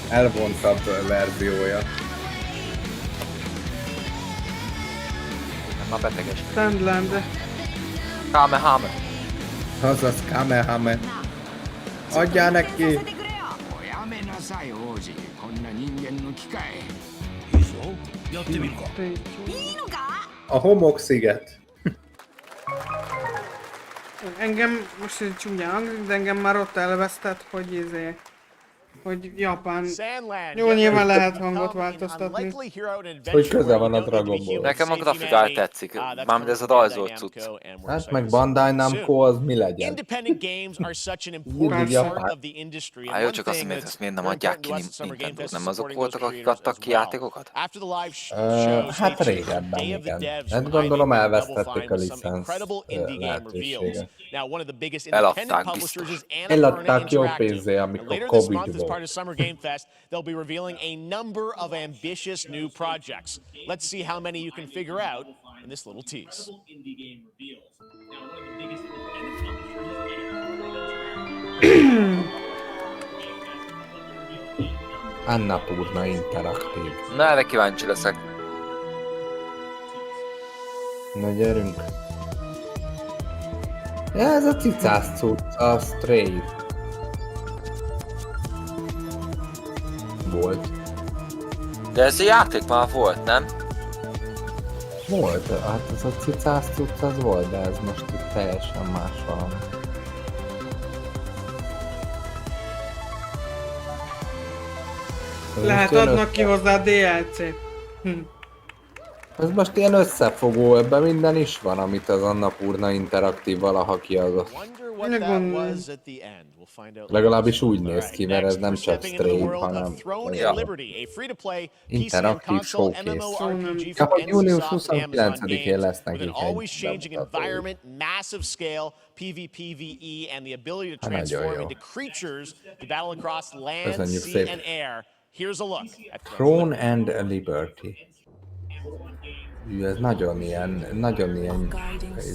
elvontabb verziója. Nem a beteges. Sandland. Kamehame. Azaz Kamehame. Adjál neki! A Homoksziget. Engem most egy csúnyán hangzik, de engem már ott elvesztett, hogy Japán. Jó, nyilván lehet hangot változtatni. Hogy közel van a Dragon Ball. Nekem a grafikája tetszik, mármint ez a rajzolt cucc. Hát meg Bandai Namco az mi legyen? Hát jó, csak azt miért nem adják ki Nintendo-t, nem azok voltak, akik adtak ki játékokat? Hát régebben igen. Hát gondolom elvesztették a licensz lehetőséget. Eladták biztos. Eladták jó pénzé, amikor Covid volt. Part of Summer Game Fest, they'll be revealing a number of ambitious new projects. Let's see how many you can figure out in this little tease. Annapurna Interaktív. Na, erre kíváncsi leszek. Na gyerünk. Ja, ez a cicász cucc, a Stray. Volt. De ez a játék már volt, nem? Volt, hát ez a cicász cucc az volt, de ez most itt teljesen más valami. Lehet adnak ki hozzá DLC. Ez most ilyen összefogó, ebben minden is van, amit az Annapurna Interaktív valaha kiadott. Legalábbis úgy néz ki, mert ez nem csak stream, hanem interaktív showcase. Kapott június 29-én lesz nekik egy bemutatójuk. Hát nagyon jó. Köszönjük szépen. Throne and Liberty. Ez nagyon ilyen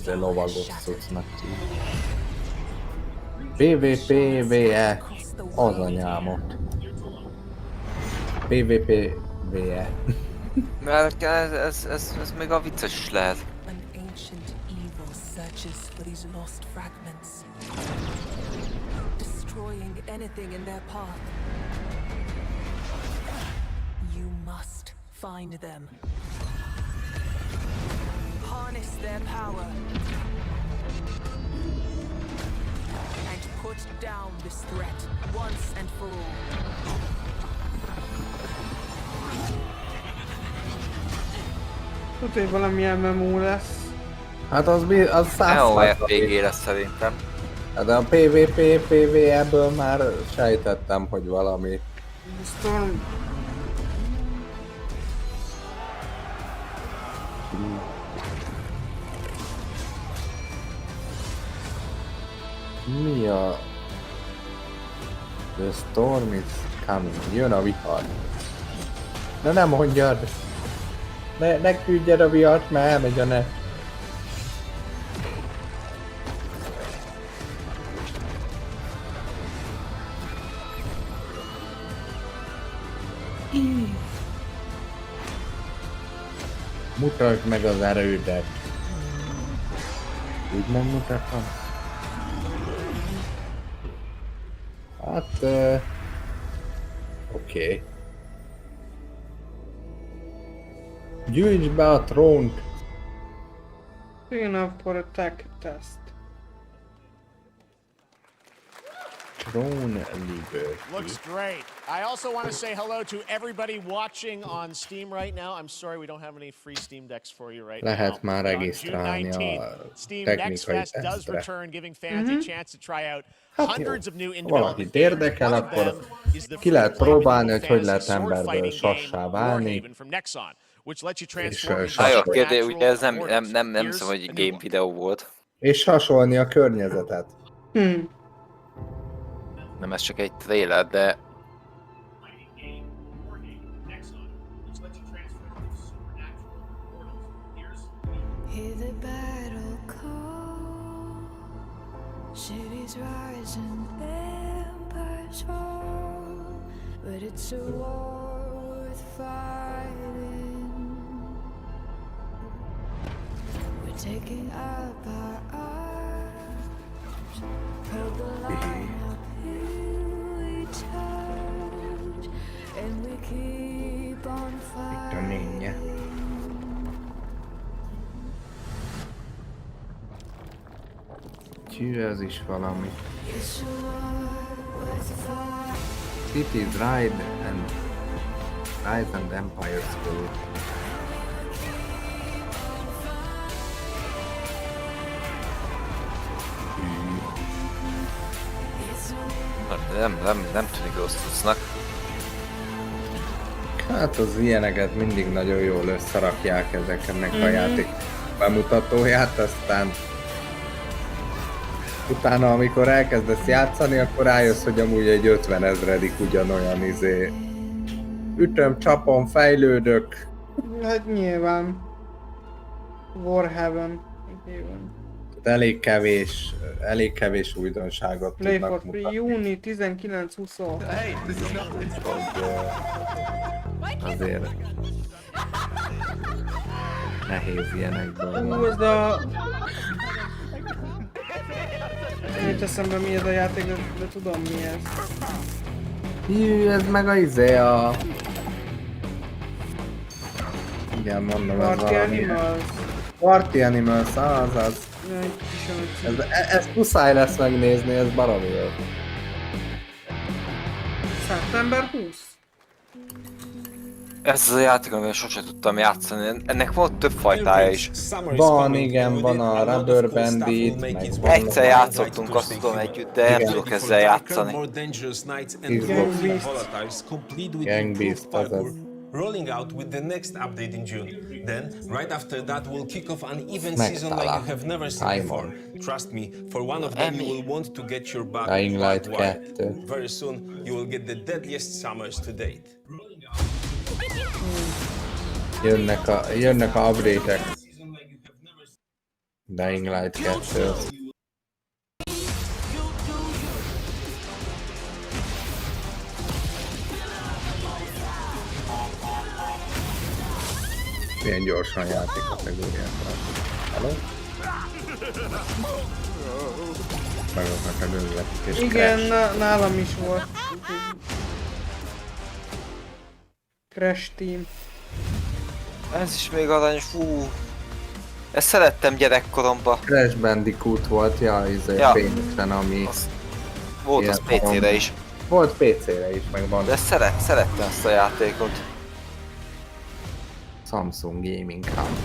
lovagos cuccnak tűnik. PvPVE az anyámot. PvPVE. Mert ez még a vicces is lehet. Find them. Harness their power. And put down this threat once and for all. Tudod, hogy valamilyen memó lesz. Hát az 100%. RPG lesz szerintem. De a PvP, PvE-ből már sejtettem, hogy valami. Mi a... The storm is coming. Jön a vihar. Na nem mondjad! Ne küldjed a vihart, mert elmegy a net. Mutasd meg az erődet. Úgy nem mutatom? Hát... Oké. Gyűjtsd be a trónt! Enough for a tech test. Throne Liberty. Looks great. I also want to say hello to everybody watching on Steam right now. I'm sorry we don't have any free Steam Decks for you right Lehet now. már On regisztrálni June 19th, a Steam Next technikai Fest does tesztre. return, giving fans a chance to try out hundreds of new Ha in-development valakit érdekel, games. One of akkor them is the ki lehet free-to-play próbálni, hogy hogy medieval lehet fantasy emberből sword-fighting game sassá válni. Warhaven from Nexon, which lets you És transform into Jó, sasolni. kérdés, ugye ez supernatural nem mortals. hiszem, hogy Here's a game new one. videó volt. És sasolni a környezetet. Nem, ez csak egy trailer, de... Hear the battle call. Cities rise and empires fall. But it's a war worth fighting. We're taking up our arms. Hold the line up, here we touch. And we keep on fighting. Hű, ez is valami. Cities Rise and Empire School. Nem tűnik rossz cuccnak. Hát az ilyeneket mindig nagyon jól összerakják ezeknek a játék bemutatóját, aztán utána, amikor elkezdesz játszani, akkor rájössz, hogy amúgy egy 50 000 ugyanolyan ütöm, csapom, fejlődök. Hát nyilván. Warhaven. Elég kevés újdonságot Play tudnak for free, mutatni. júni 19-20. Azért nehéz ilyenekből. Ez a... Nincs eszembe mi ez a játék, de tudom mi ez. Hű, ez meg a igen, mondom, ez Party valami... Animals. Party Animals, azaz. Ez muszáj lesz megnézni, ez baromi jó. Szeptember 20. Ez az a játék, amivel sosem tudtam játszani. Ennek volt több fajtája is. Van, igen, van a Rubber Bandit, meg van Egyszer játszottunk, azt tudom együtt, de nem tudok ezzel játszani. Gang Beast, azaz. Rolling out with the next update in June. Then, right after that, we'll kick off an event season like you have never seen before. Trust me, for one of them you will want to get your bug Dying Light wet. 2. Very soon, you will get the deadliest summers to date. Jönnek a update-ek. Dying Light 2. Milyen gyorsan játék kategóriákban. Hello? Megoknak a gözletik és igen, Crash. nálam is volt. Crash Team. Ez is még aranyos, fú. Ezt szerettem gyerekkoromban. Crash Bandicoot volt, ja. PC-en, ami... Volt az PC-re is. Volt PC-re is, meg van. De szerettem ezt a játékot. Samsung Gaming Hub.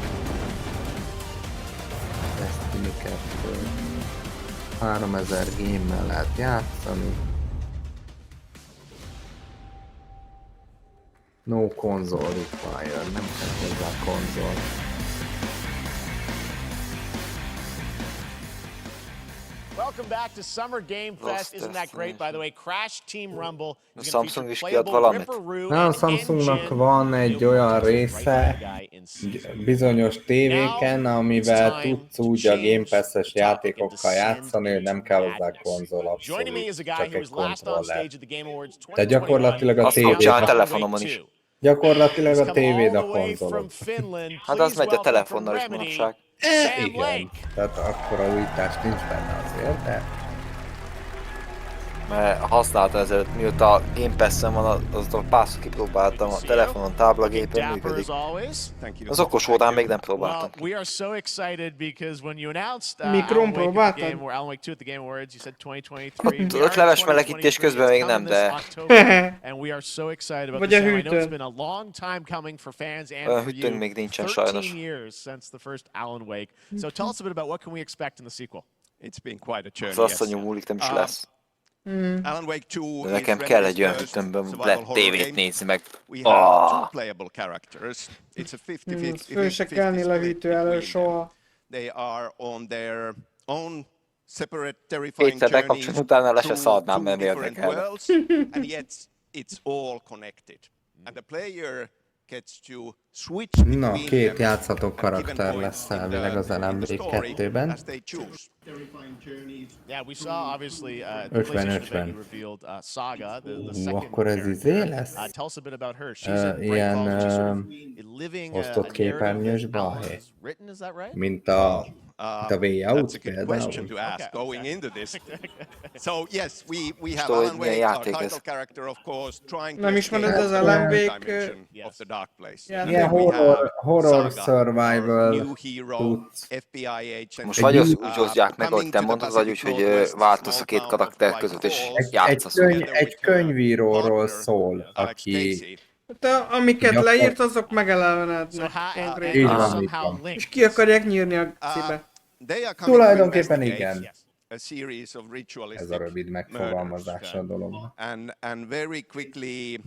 Destiny 2. 3000 game-mel lehet játszani. No konzol require, nem kell hozzá konzol. Welcome back to Summer Game Fest. Isn't that great, by the way? Crash Team Rumble is going to to feature feature playable valamit. Ripperoo Na, a and Samsungnak Engine. van egy olyan része bizonyos tévéken, amivel Now, tudsz úgy a Game Pass-es játékokkal játszani, hogy nem kell hozzá konzol, Joining me is a abszolút, guy csak who egy was last on kontroller. stage at the Game Awards Tehát 2021. gyakorlatilag a Azt tudom tévéd csinálni a, telefonomon is. gyakorlatilag a He's come tévéd all a the way from konzolod. Finland. Hát az Please megy a welcome from telefonnal is Remedy, manapság. Sam Igen, Lake. tehát akkora újítás nincs benne azért, de... Mert használtam ezelőtt, mióta Game Pass-en van, aztól párszor kipróbáltam a telefonon, táblagépen működik. Az okos ódán még nem próbáltam. Well, we are so excited because when you announced Mikron Alan próbáltad? Wake 2 at the Game Awards, you said 2023. Ott leves melegítés közben még nem, de... And we are so excited about Vagy this. a I know it's hűtőn. been a long time coming for fans and Olyan for hűtőnk you. még nincsen 13 sajnos. years since the first Alan Wake. So tell us a bit about what can we expect in the sequel. It's been quite a journey. Az asszonyom múlik, nem is lesz. Alan Wake 2 De nekem is kell egy olyan Remedy's hütőmben survival lehet horror tévét game. nézni meg. We have two Ah. playable characters. It's a 50-50 Föl se kelni le hűtő elől soha. They are on their own separate terrifying Kétszer journeys bekapcsolni, utána le se through szadnám, two mert different érdekelne. worlds, and yet it's all connected. And the player gets to switch Na, between két them játszható at given karakter points lesz in elvileg az the LMB story 2-ben. as they choose. Yeah, we saw obviously the PlayStation event you revealed Saga, the second Akkor ez izé lesz? tell us a bit about her. She's a Ilyen living osztott képernyős balhé. written, is that right? Mint a Way Out That's a good question to ask going into this. So yes, we have Tudod, Alan milyen Wake, our játék ez? title character, of course, trying to Nem escape ismered az the Alan dark Wake, dimension of the dark place. Yeah. And Ilyen then we have horror Saga, survival new hero, tudsz. FBI agent. Most vagy úgy osztják meg, ahogy te mondod, vagy úgy, hogy váltasz a két karakter között, és játszasz. Egy könyvíróról szól, aki... Amiket Gyakor- leírt, azok megelevenednek konkrétan. Így van, így van. És ki akarják nyírni a cibe. They are coming to Tulajdonképpen investigate igen. a series of ritualistic Ez a rövid megfogalmazása a murders. dolognak. And very quickly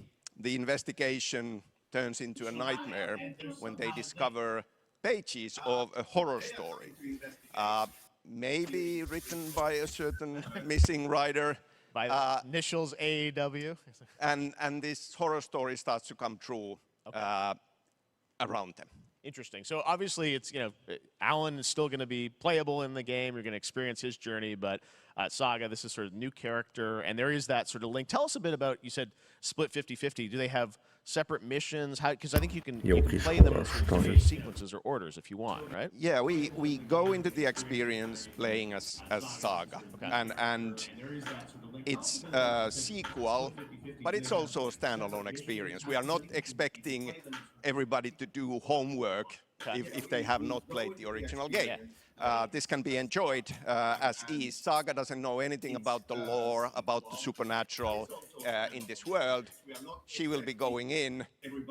the investigation turns into a nightmare when they discover pages of a horror story. Maybe written by a certain missing writer. By the initials AEW. And this horror story starts to come true around them. Interesting. So obviously, it's Alan is still going to be playable in the game. You're going to experience his journey, but Saga, this is sort of new character, and there is that sort of link. Tell us a bit about. You said split 50-50. Do they have separate missions? How? Because I think you can play them in sort of different sequences or orders if you want, right? Yeah, we go into the experience playing as Saga, and it's a sequel, but it's also a standalone experience. We are not expecting everybody to do homework if they have not played the original game. This can be enjoyed as is. Saga doesn't know anything about the lore, about the supernatural in this world. She will be going in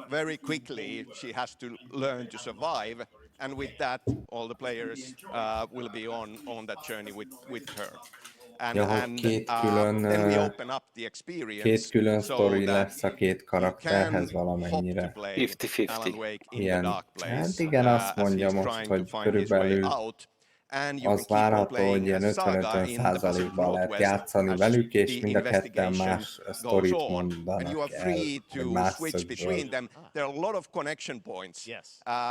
very quickly. She has to learn to survive. And with that, all the players will be on that journey with her. And, Ja, hogy két külön sztori lesz a két karakterhez valamennyire. 50-50. Ilyen, hát igen, azt mondja most, hogy körülbelül az várható, hogy ilyen 50-50%-ban lehet játszani velük, és mind a ketten más sztorit mondanak el, vagy más szögből. There are a lot of connection points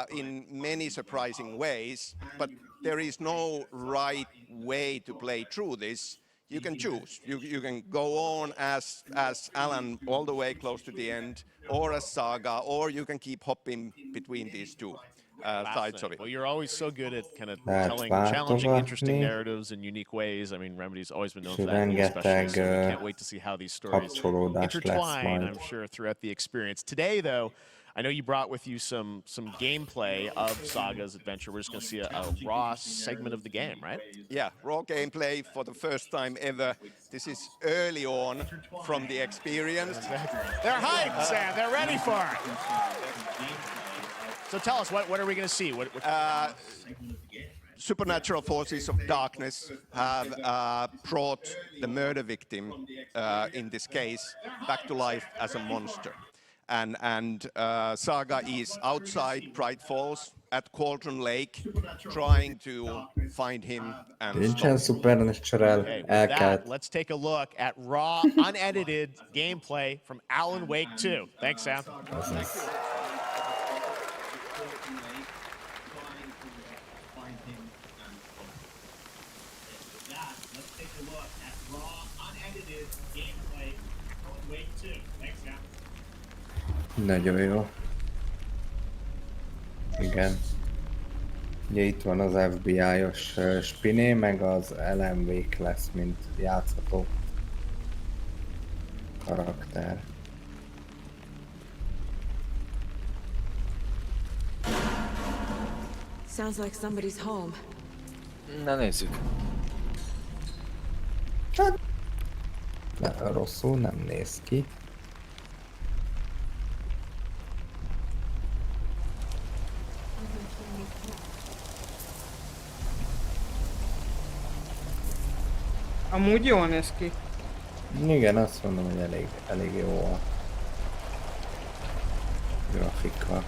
in many surprising ways, but there is no right way to play through this. You can choose. You can go on as Alan all the way close to the end, or as Saga, or you can keep hopping between these two sides of it. Well, you're always so good at kind of telling challenging, interesting narratives in unique ways. I mean, Remedy's always been known for that, especially. So we can't wait to see how these stories intertwine, I'm sure, throughout the experience. Today, though, I know you brought with you some gameplay of Saga's adventure. We're just going to see a raw segment of the game, right? Yeah, raw gameplay for the first time ever. This is early on from the experience. They're hyped, Sam. They're ready for it. So tell us, what are we going to see? Supernatural forces of darkness have brought the murder victim, in this case, back to life as a monster. and Saga is outside Bright Falls at Cauldron Lake, trying to find him and Nincsen Supernatural, Okay, with elkelt. that, let's take a look at raw, unedited gameplay from Alan Wake 2. Thanks, Sam. Azaz. Nagyon jó. Igen. Ugye itt van az FBI-os Spiné, meg az LMV-k lesz, mint játszható karakter. Sounds like somebody's home. Na nézzük. Rosszul nem néz ki. Amúgy jól néz ki. Igen, azt mondom, hogy elég jó a grafika.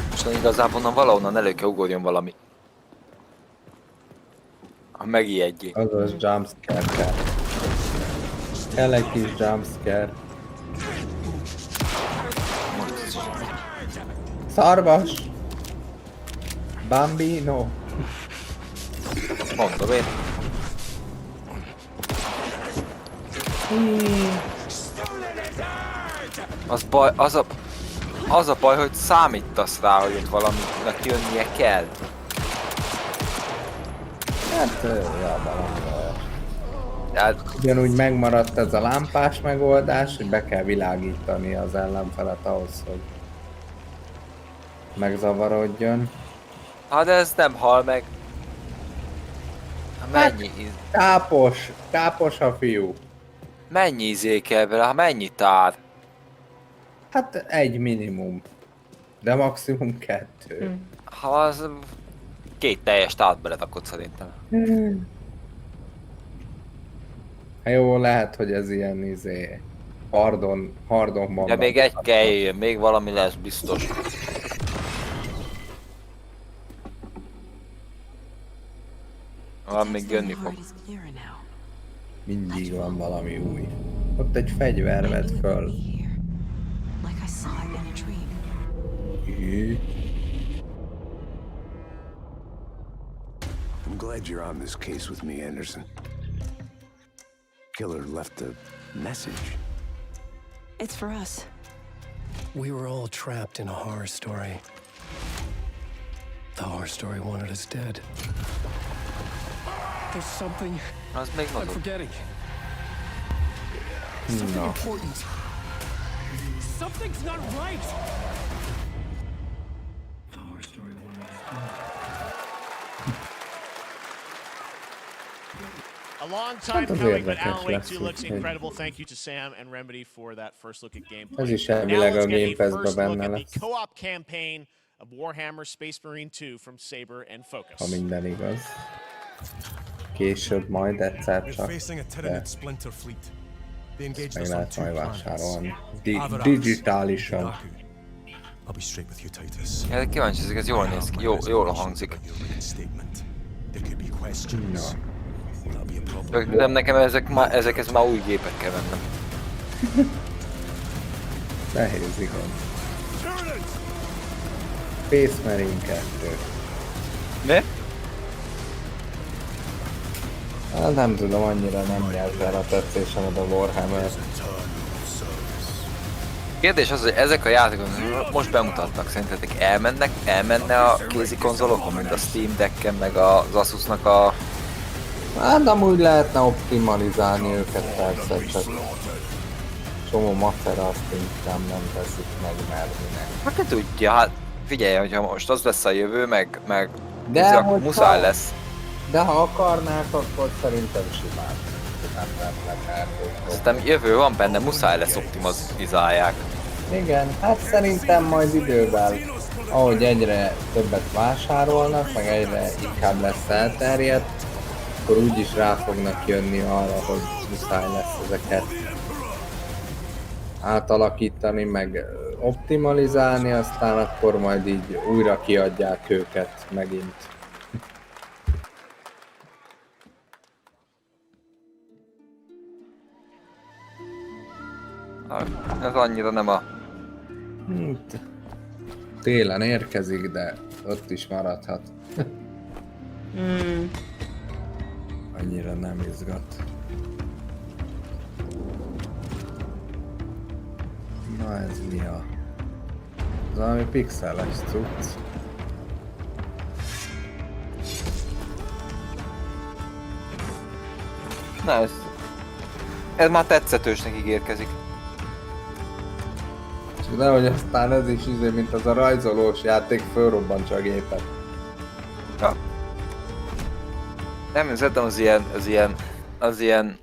Most igazából valahonnan elő kell ugorjon valami. Megijedjék. Azaz jumpscare kell. Kell egy kis jumpscare. Szarvas! Bambino! Mondom én. Az a baj, hogy számítasz rá, hogy ott valaminek jönnie kell. Hát, ja, valami. Ugyanúgy megmaradt ez a lámpás megoldás, hogy be kell világítani az ellenfelet ahhoz, hogy megzavarodjon. Hát de ez nem hal meg. Mennyi Kápos a fiú. Mennyi izé kell vele, mennyi tár? Hát egy minimum. De maximum 2. Ha az 2 teljes tárt beledakod szerintem. Hát jó, lehet, hogy ez ilyen izé... Hardonban. De még egy kell jöjjön, még valami lesz biztos. Van még jönni fog. Mindig van valami új. Ott egy fegyver vett föl. I'm glad you're on this case with me, Anderson. Killer left a message. It's for us. We were all trapped in a horror story. The horror story wanted us dead. There's something I'm forgetting. Something important. Something's not right. The horror story wanted us dead. A long time coming, but Alan Wake 2 looks incredible. Thank you to Sam and Remedy for that first look at gameplay. Ez is elvileg a Game Pass-ba benne lesz. The co-op campaign of Warhammer Space Marine 2 from Saber and Focus. Ha minden igaz. Később majd egyszer csak. Ezt meg lehet majd vásárolni. Digitálisan. Ja, kíváncsi ezek, ez jól néz ki, jól hangzik. Nem, nekem ezekhez már új gépet kell vennem. Nehéz, igen. Space Marine 2. Mi? Hát nem tudom, annyira nem nyert el a tetszésemed a Warhammer. Kérdés az, hogy ezek a játékok most bemutatnak, szerintetek elmenne a kézi konzolokon, mint a Steam Decken, meg az Asusnak a... Hát amúgy lehetne optimalizálni őket persze, csak csomó macera azt inkább nem teszik meg, mert minek. Hát ki tudja, hát figyelj, hogyha most az lesz a jövő, meg de muszáj lesz. De ha akarnák, akkor szerintem simán. Nem lehetnek. Szerintem jövő van benne, muszáj lesz optimalizálják. Igen, hát szerintem majd idővel, ahogy egyre többet vásárolnak, meg egyre inkább lesz elterjedt, akkor úgyis rá fognak jönni arra, hogy muszáj lesz ezeket átalakítani, meg optimalizálni, aztán akkor majd így újra kiadják őket megint. Ez annyira nem a... Télen érkezik, de ott is maradhat. Annyira nem izgat. Na ez mi a... Ez valami pixeles cucc. Na ez már tetszetősnek ígérkezik. Csak nehogy aztán ez is mint az a rajzolós játék fölrobbantsa a gépet. Ja. Nem, szeretem az ilyen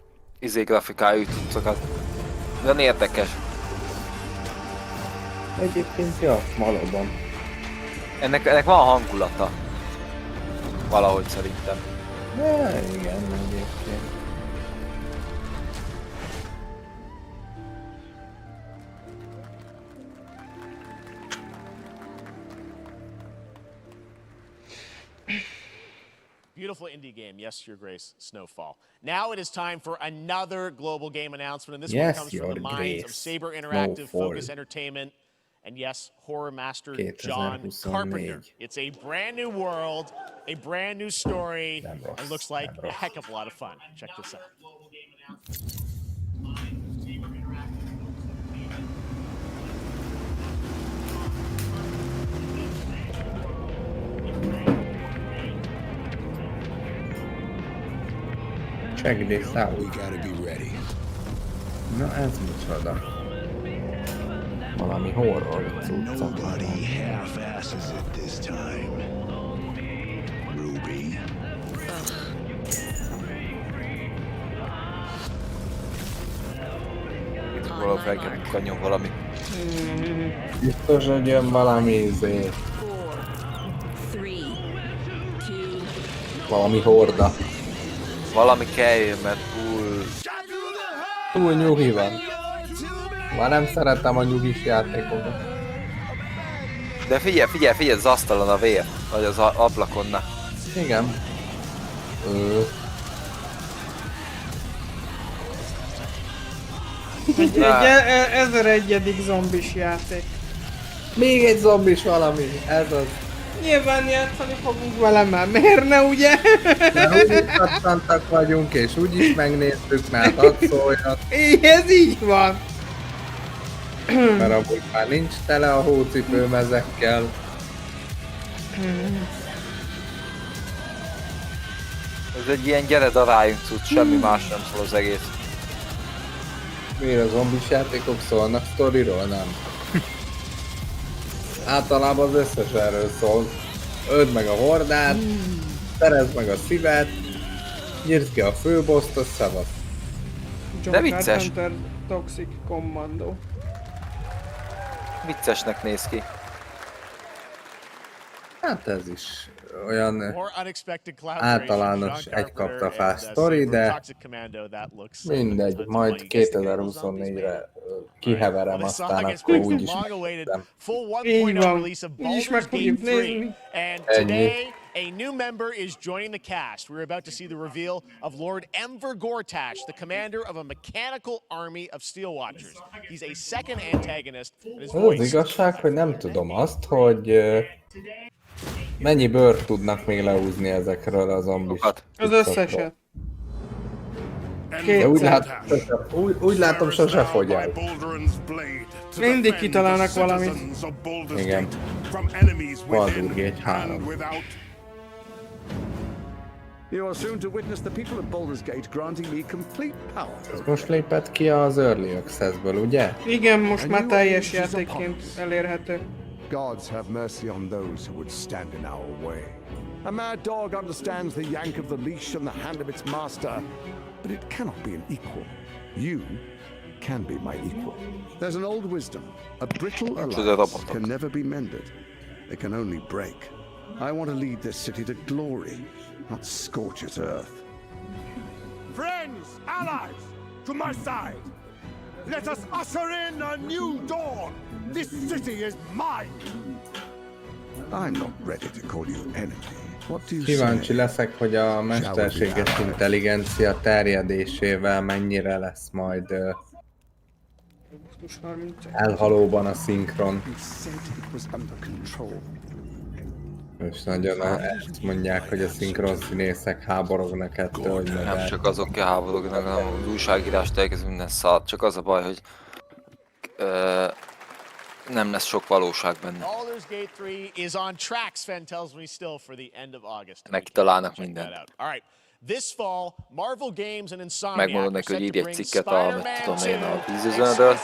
grafikájú cuccokat. Olyan érdekes. Egyébként ja, valóban. Ennek van hangulata. Valahogy szerintem. Ja, igen, egyébként. Beautiful indie game, yes, Your Grace, Snowfall. Now it is time for another global game announcement, and this one comes from the minds of Saber Interactive, Focus Entertainment, and yes, horror master John Carpenter. It's a brand new world, a brand new story, and looks like a heck of a lot of fun. Check this out. Check this out. We gotta be ready. Na ez micsoda? Valami horror cucca. Nobody half-asses it this time. Ruby. Itt valahol felnyom valami. Biztos, hogy jön valami izé. Valami horda. Valami kell, mert túl nyugi van. Már nem szeretem a nyugis játékokat. De figyelj, az asztalon a vér, vagy az ablakonna. Igen. Egy 1001. zombis játék. Még egy zombis valami, ez az. Nyilván játszani fogunk vele már, miért ne ugye? Mert úgyis kattantak vagyunk, és úgyis megnéztük, mert hadd szóljon. Ez így van. Mert amúgy már nincs tele a hócipőmezekkel. Ez egy ilyen gyere daráljunk cucc, semmi más nem szól az egész. Miért a zombis játékok szólnak sztoriról, nem? Általában az összes erről szól. Öld meg a hordát, szerezd meg a szívet, nyírd ki a főboszt, az szavasz. De vicces. Toxic Commando. Viccesnek néz ki. Hát ez is olyan általános egy kaptafás sztori, de mindegy, majd 2024-re kiheverem, aztán akkor úgyis megnézem. Így van, úgyis meg fogjuk nézni. Ennyi. A new member is joining the cast. We're about to see the reveal of Lord Enver Gortash, the commander of a mechanical army of Steel Watchers. He's a second antagonist. Az igazság, hogy nem tudom azt, hogy mennyi bőrt tudnak még leúzni ezekről a zombis. Az összeset. Úgy látom, sose fogy el. Mindig kitalálnak valamit. Igen. Baldur's Gate 3. You are soon to witness the people of Baldur's Gate granting me complete power. Ez most lépett ki az Early Access-ből, ugye? Igen, most már teljes játékként elérhető. Gods have mercy on those who would stand in our way. A mad dog understands the yank of the leash and the hand of its master, but it cannot be an equal. You can be my equal. There's an old wisdom. A brittle alliance can never be mended. They can only break. I want to lead this city to glory, not scorch its earth. Friends, allies, to my side. Let us usher in a new dawn. This city is mine. I'm not ready to call you enemy. What do you Kíváncsi say? leszek, hogy a mesterséges intelligencia terjedésével mennyire lesz majd elhalóban a szinkron. És nagyon ezt mondják, hogy a szinkron színészek háborognak ettől, hogy Nem csak azok háborognak, hanem az újságírás elkezd minden szart. Csak az a baj, hogy nem lesz sok valóság benne. Neki találnak mindent. Megmondod neki, hogy írj egy cikket a, mit tudom én, a vízözönödről,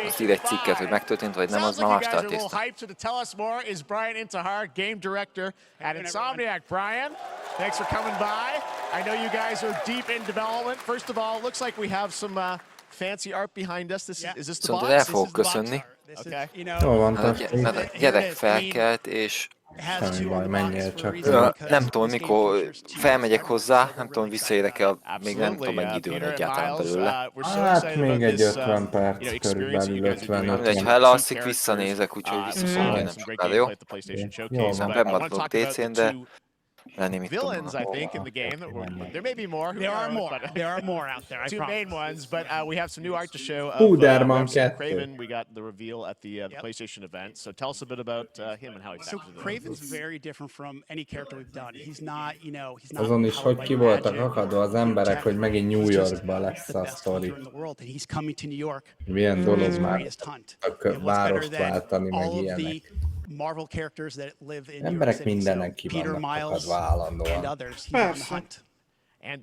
azt ír egy cikket, hogy megtörtént, vagy nem, az már más tészta. Thanks for coming by. I know you guys are deep in development. First of all, looks like we have some fancy art behind us. Is this the box? El fogok köszönni. Okay. Jól van, Gyerek felkelt, és semmi baj, menjél csak. Nem tudom, mikor felmegyek hozzá, nem tudom, visszaérek-e, még nem tudom, mennyi idő van egyáltalán belőle. Hát még egy 50 perc, körülbelül 55. Ha elalszik, visszanézek, úgyhogy visszaszólni nem sokára, jó? Hiszen bemaradok DC-n, de lenni mit tudom. Villains, I think, in the game. There may be more. There are more out there. Two main ones, but we have some new art to show of Craven. We got the reveal at the PlayStation event. So tell us a bit about him and how he factors in. So Craven's very different from any character we've done. He's not, you know, he's not. Azon is, hogy ki voltak akadva az emberek, hogy megint New Yorkban lesz a sztori. Milyen dolog már a várost váltani, meg ilyenek. Marvel characters that live in emberek mindenek ki vannak akadva állandóan. And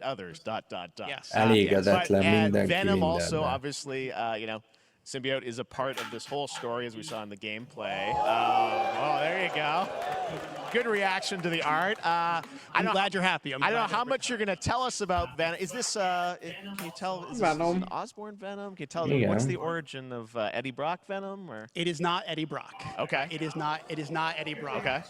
others. Yes. Elégedetlen mindenki Venom also, mindenben. obviously, you know, Symbiote is a part of this whole story, as we saw in the gameplay. There you go. Good reaction to the art. I'm glad you're happy. I don't know how much you're going to tell us about Venom. Is this, can you tell, is this an Osborn Venom? Can you tell us what's the origin of Eddie Brock Venom? Or? It is not Eddie Brock. Okay. It is not Eddie Brock. Okay.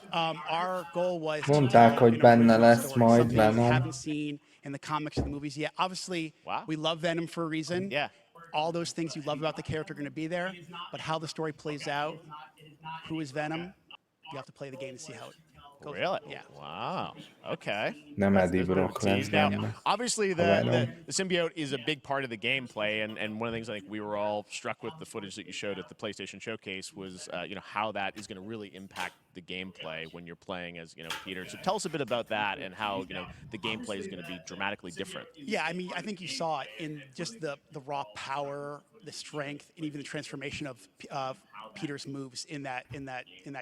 Our goal was Mondták, hogy benne lesz majd Venom. Haven't seen in the comics or the movies yet. Obviously, we love Venom for a reason. Yeah. All those things you love about the character are going to be there, but how the story plays out, who is Venom, you have to play the game to see how it goes. Really? Yeah. Wow. Okay. Nem Eddie Brock lesz benne. Now, obviously, the symbiote is a big part of the gameplay, and one of the things I think we were all struck with the footage that you showed at the PlayStation Showcase was, you know, how that is going to really impact the gameplay when you're playing as, you know, Peter. So tell us a bit about that and how, you know, the gameplay is going to be dramatically different. Yeah, I mean, I think you saw it in just the raw power, the strength, and even the transformation of Peter's moves in that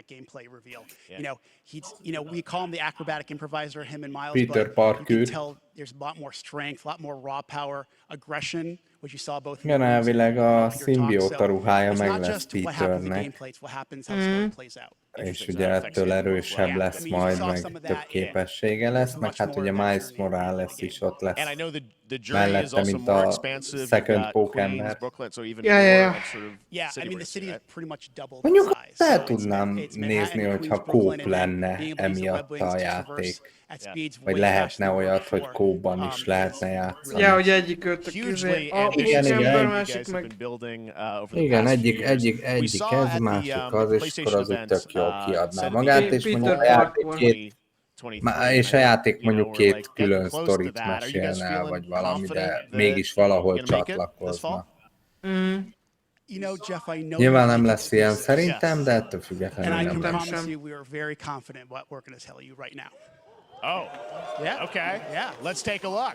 gameplay reveal. Yeah. You know, we call him the acrobatic improviser, him and Miles. Peter Parker. You can tell there's a lot more strength, a lot more raw power, aggression, which you saw both. Igen, elvileg a szimbióta ruhája meg lesz Peternek. És ugye ettől erősebb lesz majd, meg több képessége lesz, meg hát ugye Miles Morales is ott lesz mellette, mint a second pókember. Mondjuk el tudnám nézni, hogyha kóp lenne emiatt a játék. Vagy lehetne olyat, hogy kóban is lehetne játszani. Ja, hogy egyik őtök igen, egyik ez, másik az, és akkor az úgy tök jól kiadná magát, és mondjuk a játék mondjuk két külön sztorit mesélne el, vagy valami, de mégis valahol csatlakozna. Nyilván nem lesz ilyen szerintem, de ettől függetlenül nem lesz. Oh, yeah, okay. Yeah, let's take a look.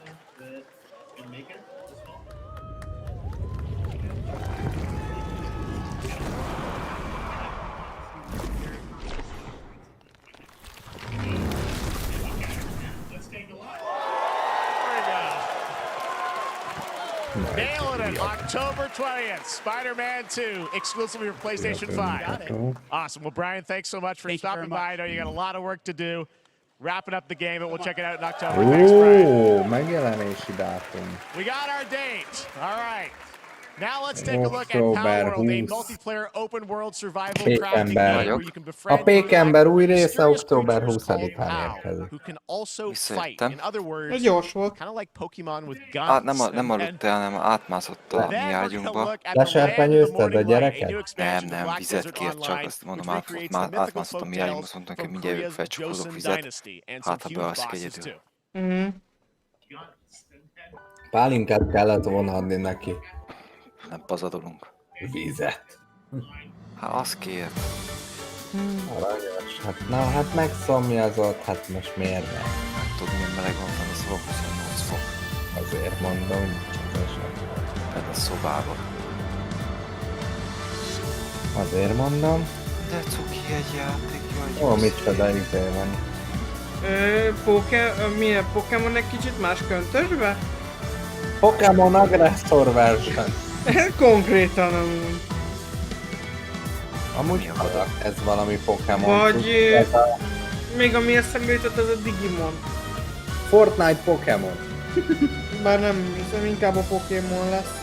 Nailing it, October 20th, Spider-Man 2, exclusively for PlayStation 5. Awesome. Well, Brian, thanks so much for stopping by. I know you got a lot of work to do. Wrapping up the game, and we'll check it out in October. Thanks, Brian. Megjelenési dátum. We got our date. All right. Now let's take a look at Palworld, a multiplayer open world survival crafting game where you can befriend a Pékember új része mysterious október creatures called 20-án Pal, érkezik. who can also fight. In other words, kind of like Pokemon with guns. Nem aludt el, hanem átmászott a mi ágyunkba. Leserpenyőzted a gyereket? Nem, vizet kért csak, azt mondom, átmászott a mi ágyunkba, azt mondtam, hogy mindjárt jövök fel, csak hozok vizet. Hát, ha bealszik egyedül. Pálinkát kellett volna adni neki. Nem pazarolunk. Vizet. Hát azt kért. Aranyos. Hát megszomjazott, hát most miért nem? Nem tudom, milyen meleg van, a szoba 28 fok. Azért mondom. Benne a szobában. Azért mondom. De cuki egy játék, jaj. Ó, micsoda izé van. Milyen Pokémon egy kicsit más köntösbe? Pokémon Aggressor version. Konkrétan amúgy. Amúgy ez valami Pokémon. Vagy még ami eszembe jutott, az a Digimon. Fortnite Pokémon. Bár nem hiszem, inkább a Pokémon lesz.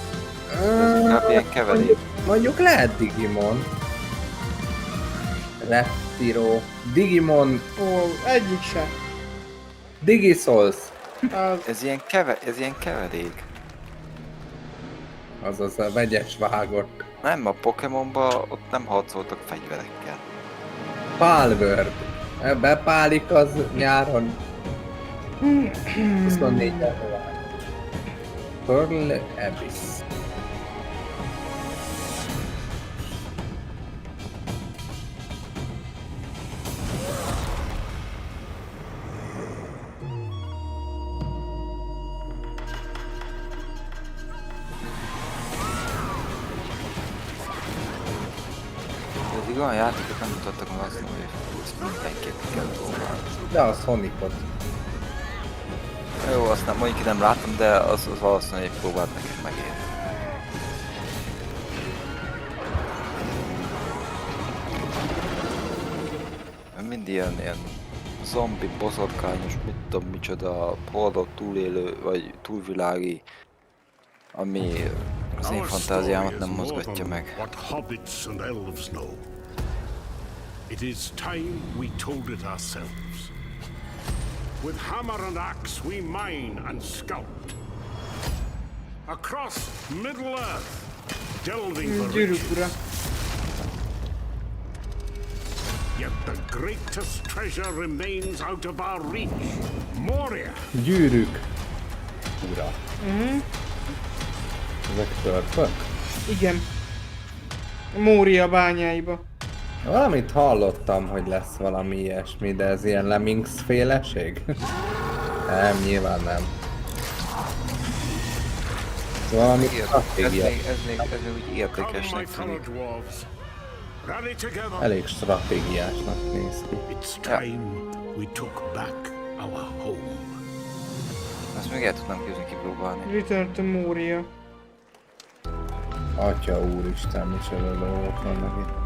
Ez inkább ilyen keverék. Mondjuk lehet Digimon. Reptiro. Digimon. Ó, egyik se. Digisouls. Ez ilyen keverék. Azaz a vegyes vágott. Nem, a Pokémonban ott nem harcoltak fegyverekkel. Palworld. Bepálik az nyáron. 24-en Pearl Abyss. Olyan játékot nem mutattak meg azt, hogy ezt mindenképp kell próbálni. De a Sonicot. Jó, azt nem, mondjuk nem láttam, de az valószínűleg egy próbált nekem megérni. Mind ilyen zombi, boszorkányos, mit tudom micsoda, horror túlélő, vagy túlvilági, ami az én fantáziámat nem mozgatja meg. It is time we told it ourselves. With hammer and axe we mine and sculpt. Across Middle-earth, delving for riches. Yet the greatest treasure remains out of our reach. Moria. Gyűrűk. Ura. Ezek törpök? Igen. Mória bányáiba. Valamit hallottam, hogy lesz valami ilyesmi, de ez ilyen Lemmings-féleség? Nem, nyilván nem. Valami stratégia. Ez még úgy értékesnek tűnik. Elég stratégiásnak néz ki. Ezt még el tudnám képzelni kipróbálni. Return to Moria. Atya úristen, micsoda dolgok vannak itt.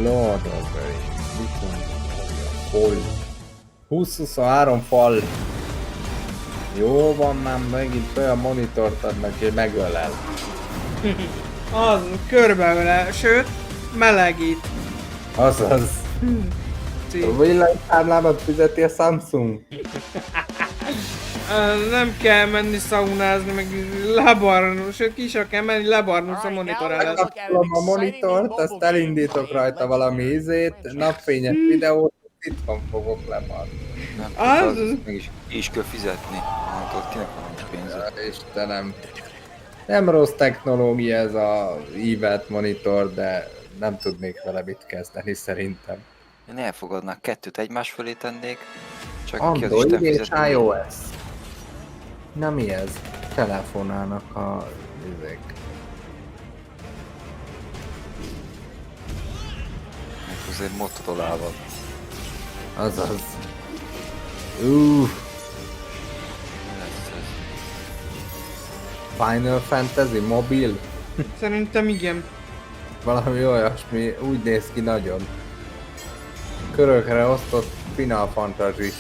Lord of the Rings, 20-23 fal. Jó van, már megint olyan monitort adnak, hogy megölel. Az, körbeölel, sőt, melegít. Azaz. A villanyszámlámat fizeti a Samsung. Nem kell menni szaunázni, meg lebarnulni, sőt ki is kell menni, lebarnulsz a monitor előtt. Megkapcsolom a monitort, azt elindítok rajta valami izét, napfényes videót, itthon fogok lebarnulni. Nem, mégis is kell fizetni. Nem tudod, kinek van nincs pénze. Istenem. Nem rossz technológia ez a ívelt monitor, de nem tudnék vele mit kezdeni szerintem. Én elfogadnák, kettőt egymás fölé tennék, csak Android ki az Isten és fizetni. iOS. Na mi ez? Telefonának a izék. Még azért Motorola-val. Azaz. Final Fantasy mobil? Szerintem igen. Valami olyasmi, úgy néz ki nagyon. Körökre osztott Final Fantasy.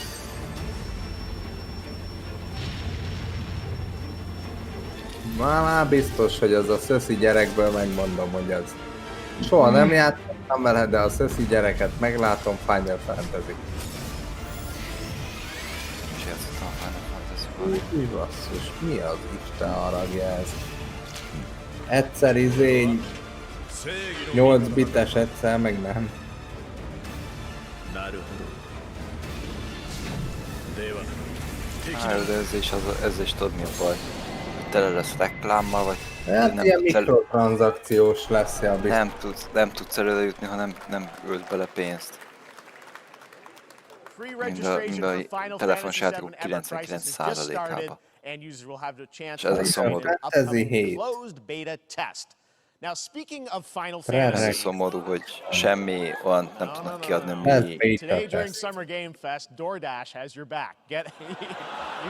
Már biztos, hogy az a szöszi gyerekből megmondom, hogy ez. Soha nem játszottam vele, de a szöszi gyereket meglátom, Final Fantasy. És játszottam a Final Fantasy-val. Új basszus, mi az Isten haragja ez? Egyszer 8 bites egyszer, meg nem. De ez is tudod mi a baj. Tele lesz reklámmal, vagy hát ilyen mikrotranszakciós lesz ja biztos. Nem tudsz előre jutni, ha nem ölsz bele pénzt. Mind a telefonos játékok 99%-ába. És ez a szomorú. Ez a szomorú, hogy semmi olyan nem tudnak kiadni, ami... Today during Summer Game Fest, DoorDash has your back. You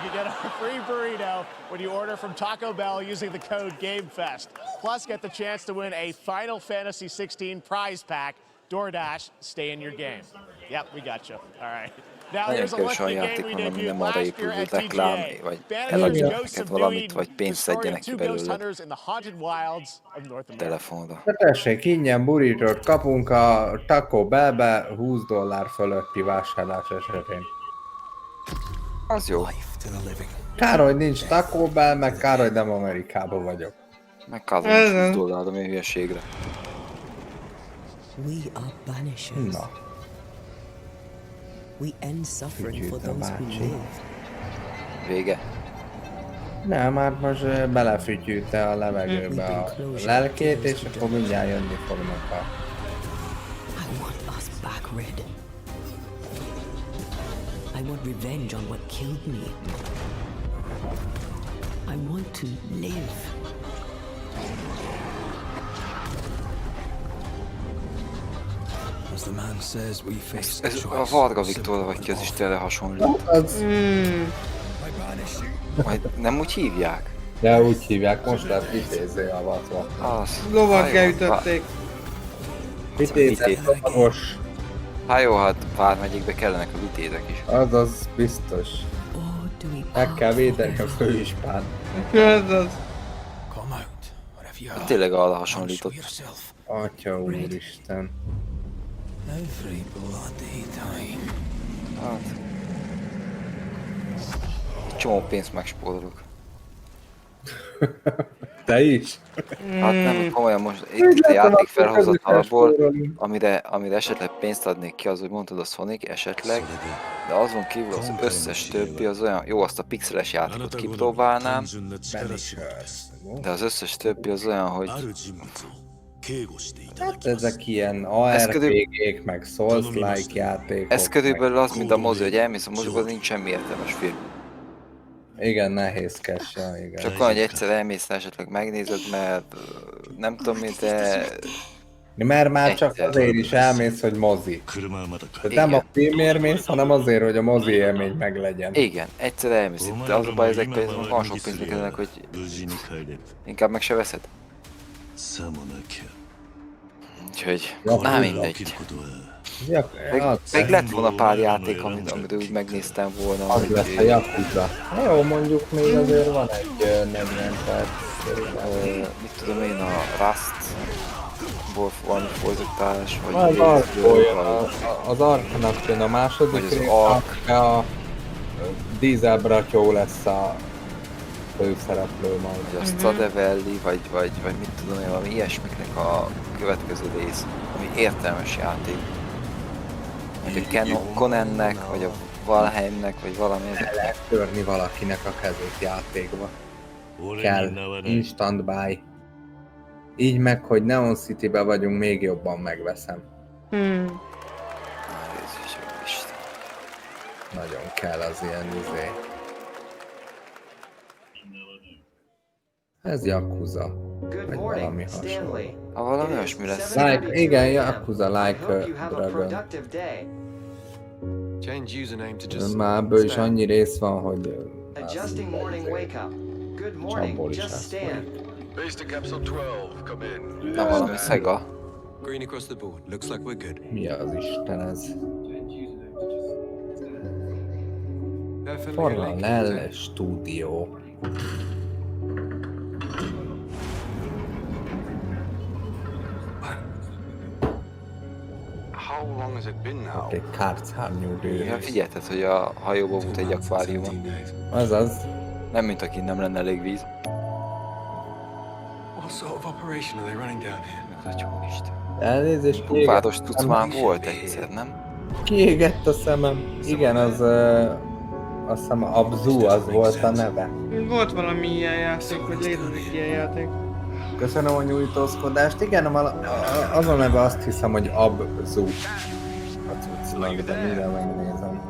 can get a free burrito when you order from Taco Bell using the code GameFest. Plus, get the chance to win a Final Fantasy 16 prize pack. DoorDash, stay in your game. Yep, we got you. All right. Nagyon kevés olyan játék van, ami nem arra épül, hogy reklám, vagy eladjanak neked valamit, vagy pénzt szedjenek ki belőle telefonra. Tessék, ingyen burritót kapunk a Taco Bellbe $20 fölötti vásárlás esetén. Az jó. Kár, hogy nincs Taco Bell, meg kár, hogy nem Amerikában vagyok. Meg kár, hogy nincs $20, ami hülyeségre. Na. We end suffering for those who live. Vége. Nem, már most belefütyülte a levegőbe a lelkét, és akkor mindjárt jönni fognak a... I want us back, Red. I want revenge on what killed me. I want to live. Ez a Varga Viktorra vagy ki az Istenre hasonlít. Majd nem úgy hívják? De úgy hívják, most lett vitézé avatva. Lovaggá ütötték. Vitézek, lovagos. Hát jó, hát vármegyékbe kellenek a vitézek is. Az biztos. Meg kell védeni a főispán. Hát tényleg arra hasonlított. Atya úristen. Hát... Csomó pénzt megspórolok. Te is? Hát nem, komolyan most itt a játék felhozatalból, amire esetleg pénzt adnék ki, az, hogy mondtad a Sonic esetleg, de azon kívül az összes többi az olyan, jó, azt a pixeles játékot kipróbálnám, de az összes többi az olyan, hogy... Hát ezek ilyen ARPG-k, meg Souls-like játékok. Ez körülbelül az, mint a mozi, hogy elmész a moziba, nincs semmi értelmes film. Igen, nehézkes, ja, igen. Csak olyan, hogy egyszer elmész, esetleg megnézed, mert nem tudom mi, de... Mert már csak azért is elmész, hogy mozi. Tehát nem a filmért mész, hanem azért, hogy a mozi élmény meglegyen. Igen, egyszer elmész. De az a baj ezekkel, hogy van sok pénzbe kellene, hogy inkább meg se veszed. Úgyhogy, na mindegy. Meg lett volna pár játék, amit úgy megnéztem volna. Az lesz a Yakuza. Jó, mondjuk még azért van egy 40 perc. Mit tudom én, a Rust, valami folytatás, vagy az Arknak jön a második rész, a Diesel Bratyó lesz a főszereplő majd. Vagy a Stadevelli, vagy mit tudom én, valami ilyesmiknek a következő rész, ami értelmes játék. Vagy a Conennek, vagy a Valheimnek, vagy valami ezek. El lehet törni valakinek a kezét játékba. Kell. Instant buy. Így meg, hogy Neon City-be vagyunk, még jobban megveszem. Nagyon kell az ilyen izé. Ez Yakuza. Vagy valami hasonló. Ha valami olyasmi lesz. Like, igen, Yakuza Like a Dragon. Már ebből is annyi rész van, hogy csapból is lesz majd. Na valami Sega. Mi az Isten ez? Parallel stúdió. Oké, kárcárnyú bőr. Ja, figyelted, hogy a hajóban volt egy akvárium. Azaz. Nem, mint aki nem lenne elég víz. What sort of operation are they running down here? Ez a Isten. Elnézést, Város tudsz már volt egyszer, nem? Kiégett a szemem. Igen, az... azt hiszem Abzu az volt a neve. Volt valami ilyen játék, vagy létezik ilyen játék. Köszönöm a nyújtózkodást. Igen, az a neve, azt hiszem, hogy Abzu. A cuccnak, de mindjárt megnézem.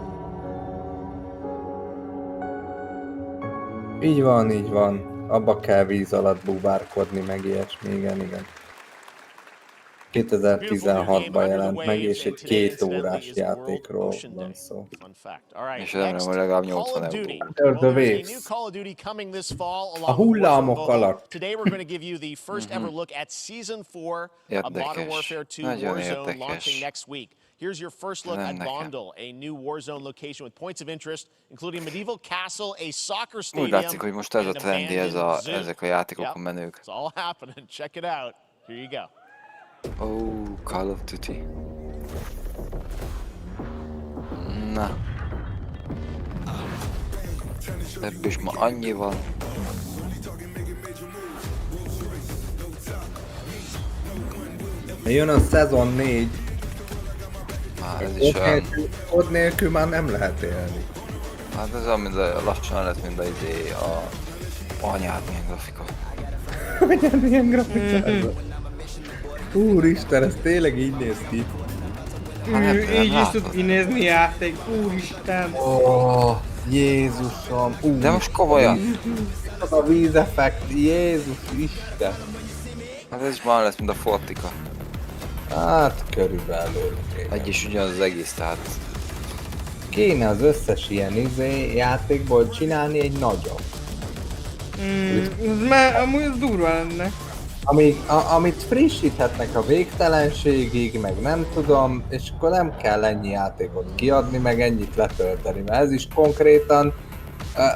Így van, így van. Abba kell víz alatt búvárkodni, meg ilyesmi, igen. 2016-ban jelent meg, és egy 2 órás játékról van szó. És remélem, hogy legalább 80 euró. The Waves. A hullámok alatt. Érdekes. Nagyon érdekes. Here's your first look at Bondal, a new war zone location with points of interest, including a medieval castle, a soccer stadium, úgy látszik, hogy most ez a trendi, ezek a játékokon menők. It's all happening. Check it out. Here you go. Oh, Call of Duty. Na. Ebből is ma annyi van. Jön a szezon 4. Már ez is olyan... Kod nélkül már nem lehet élni. Hát ez olyan, mint a lassan lett, mint a anyád milyen grafika. Anyád milyen grafika? Úristen, ez tényleg így néz ki. Így is tud kinézni játék, úristen. Jézusom. De most komolyan. Az a vízeffekt, Jézus Isten. Hát ez is már lesz, mint a Fortika. Hát körülbelül. Egy is ugyanaz az egész, tehát... Kéne az összes ilyen játékból csinálni egy nagyobb. Amúgy ez durva lenne. Amit frissíthetnek a végtelenségig, meg nem tudom, és akkor nem kell ennyi játékot kiadni, meg ennyit letölteni, mert ez is konkrétan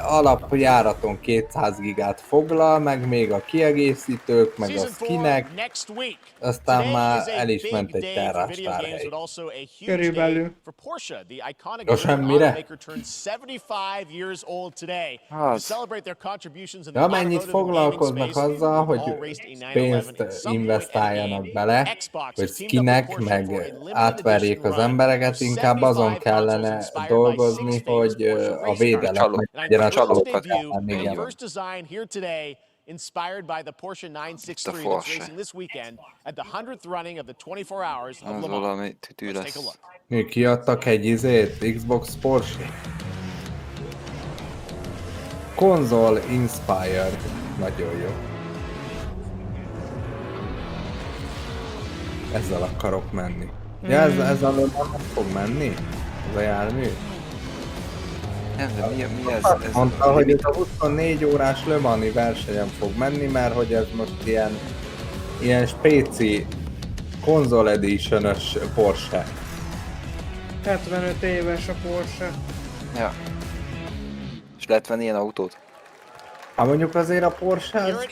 alapjáraton 200 gigát foglal, meg még a kiegészítők, meg a skinek, aztán már el is ment egy terrás tárhely. Körülbelül. De semmire? De amennyit foglalkoznak azzal, hogy pénzt investáljanak bele, hogy skinek, meg átverjék az embereket, inkább azon kellene dolgozni, hogy a védelem legyen a csalókat ellen. First design here today, inspired by the Porsche 963 that's racing this weekend at the 100th running of the 24 Hours of Le Mans. Let's take a look. Ők kiadtak egy Xbox Porsche. Console Inspired. Nagyon jó. Ezzel akarok menni. Ja, ezzel nem fog menni? Ez a jármű? Mi ez? Mondta, hogy ez a 24 órás Le Mans-i versenyen fog menni, mert hogy ez most ilyen spéci Console Edition-ös Porsche. 75 éves a Porsche. Ja. És lehet venni ilyen autót? Hát mondjuk azért a Porsche az...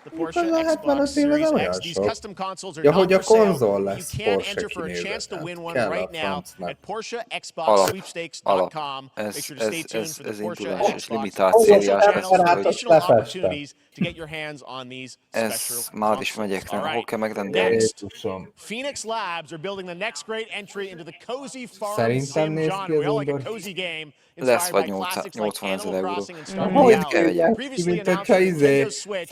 The Porsche Xbox Series X. These custom consoles are not for sale. You can enter for a chance to win one right now at PorscheXboxSweepstakes.com. Make sure to stay tuned for the Porsche Xbox additional opportunities to get your hands on these special consoles. All right. Next, Phoenix Labs are building the next great entry into the cozy farm sim genre. We all like a cozy game inspired by classics like Animal Crossing and Stardew Valley. Previously announced for Nintendo Switch,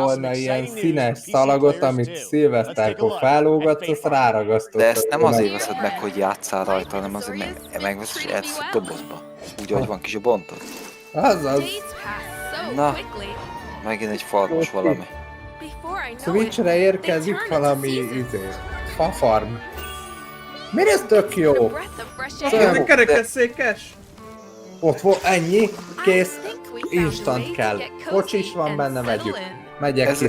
volna ilyen színes szalagot, amit szilveszterkor fellógatsz, azt ráragasztod. De ezt nem azért veszed meg, hogy játsszál rajta, hanem azért megveszed és elteszed dobozba. Úgy, ahogy van kis bontot. Azaz. Na, megint egy farmos valami. Switchre érkezik valami fafarm. Miért ez tök jó? Ez kerekesszékes? Ott volt ennyi, kész, instant kell. Kocsis van benne, megyek ki.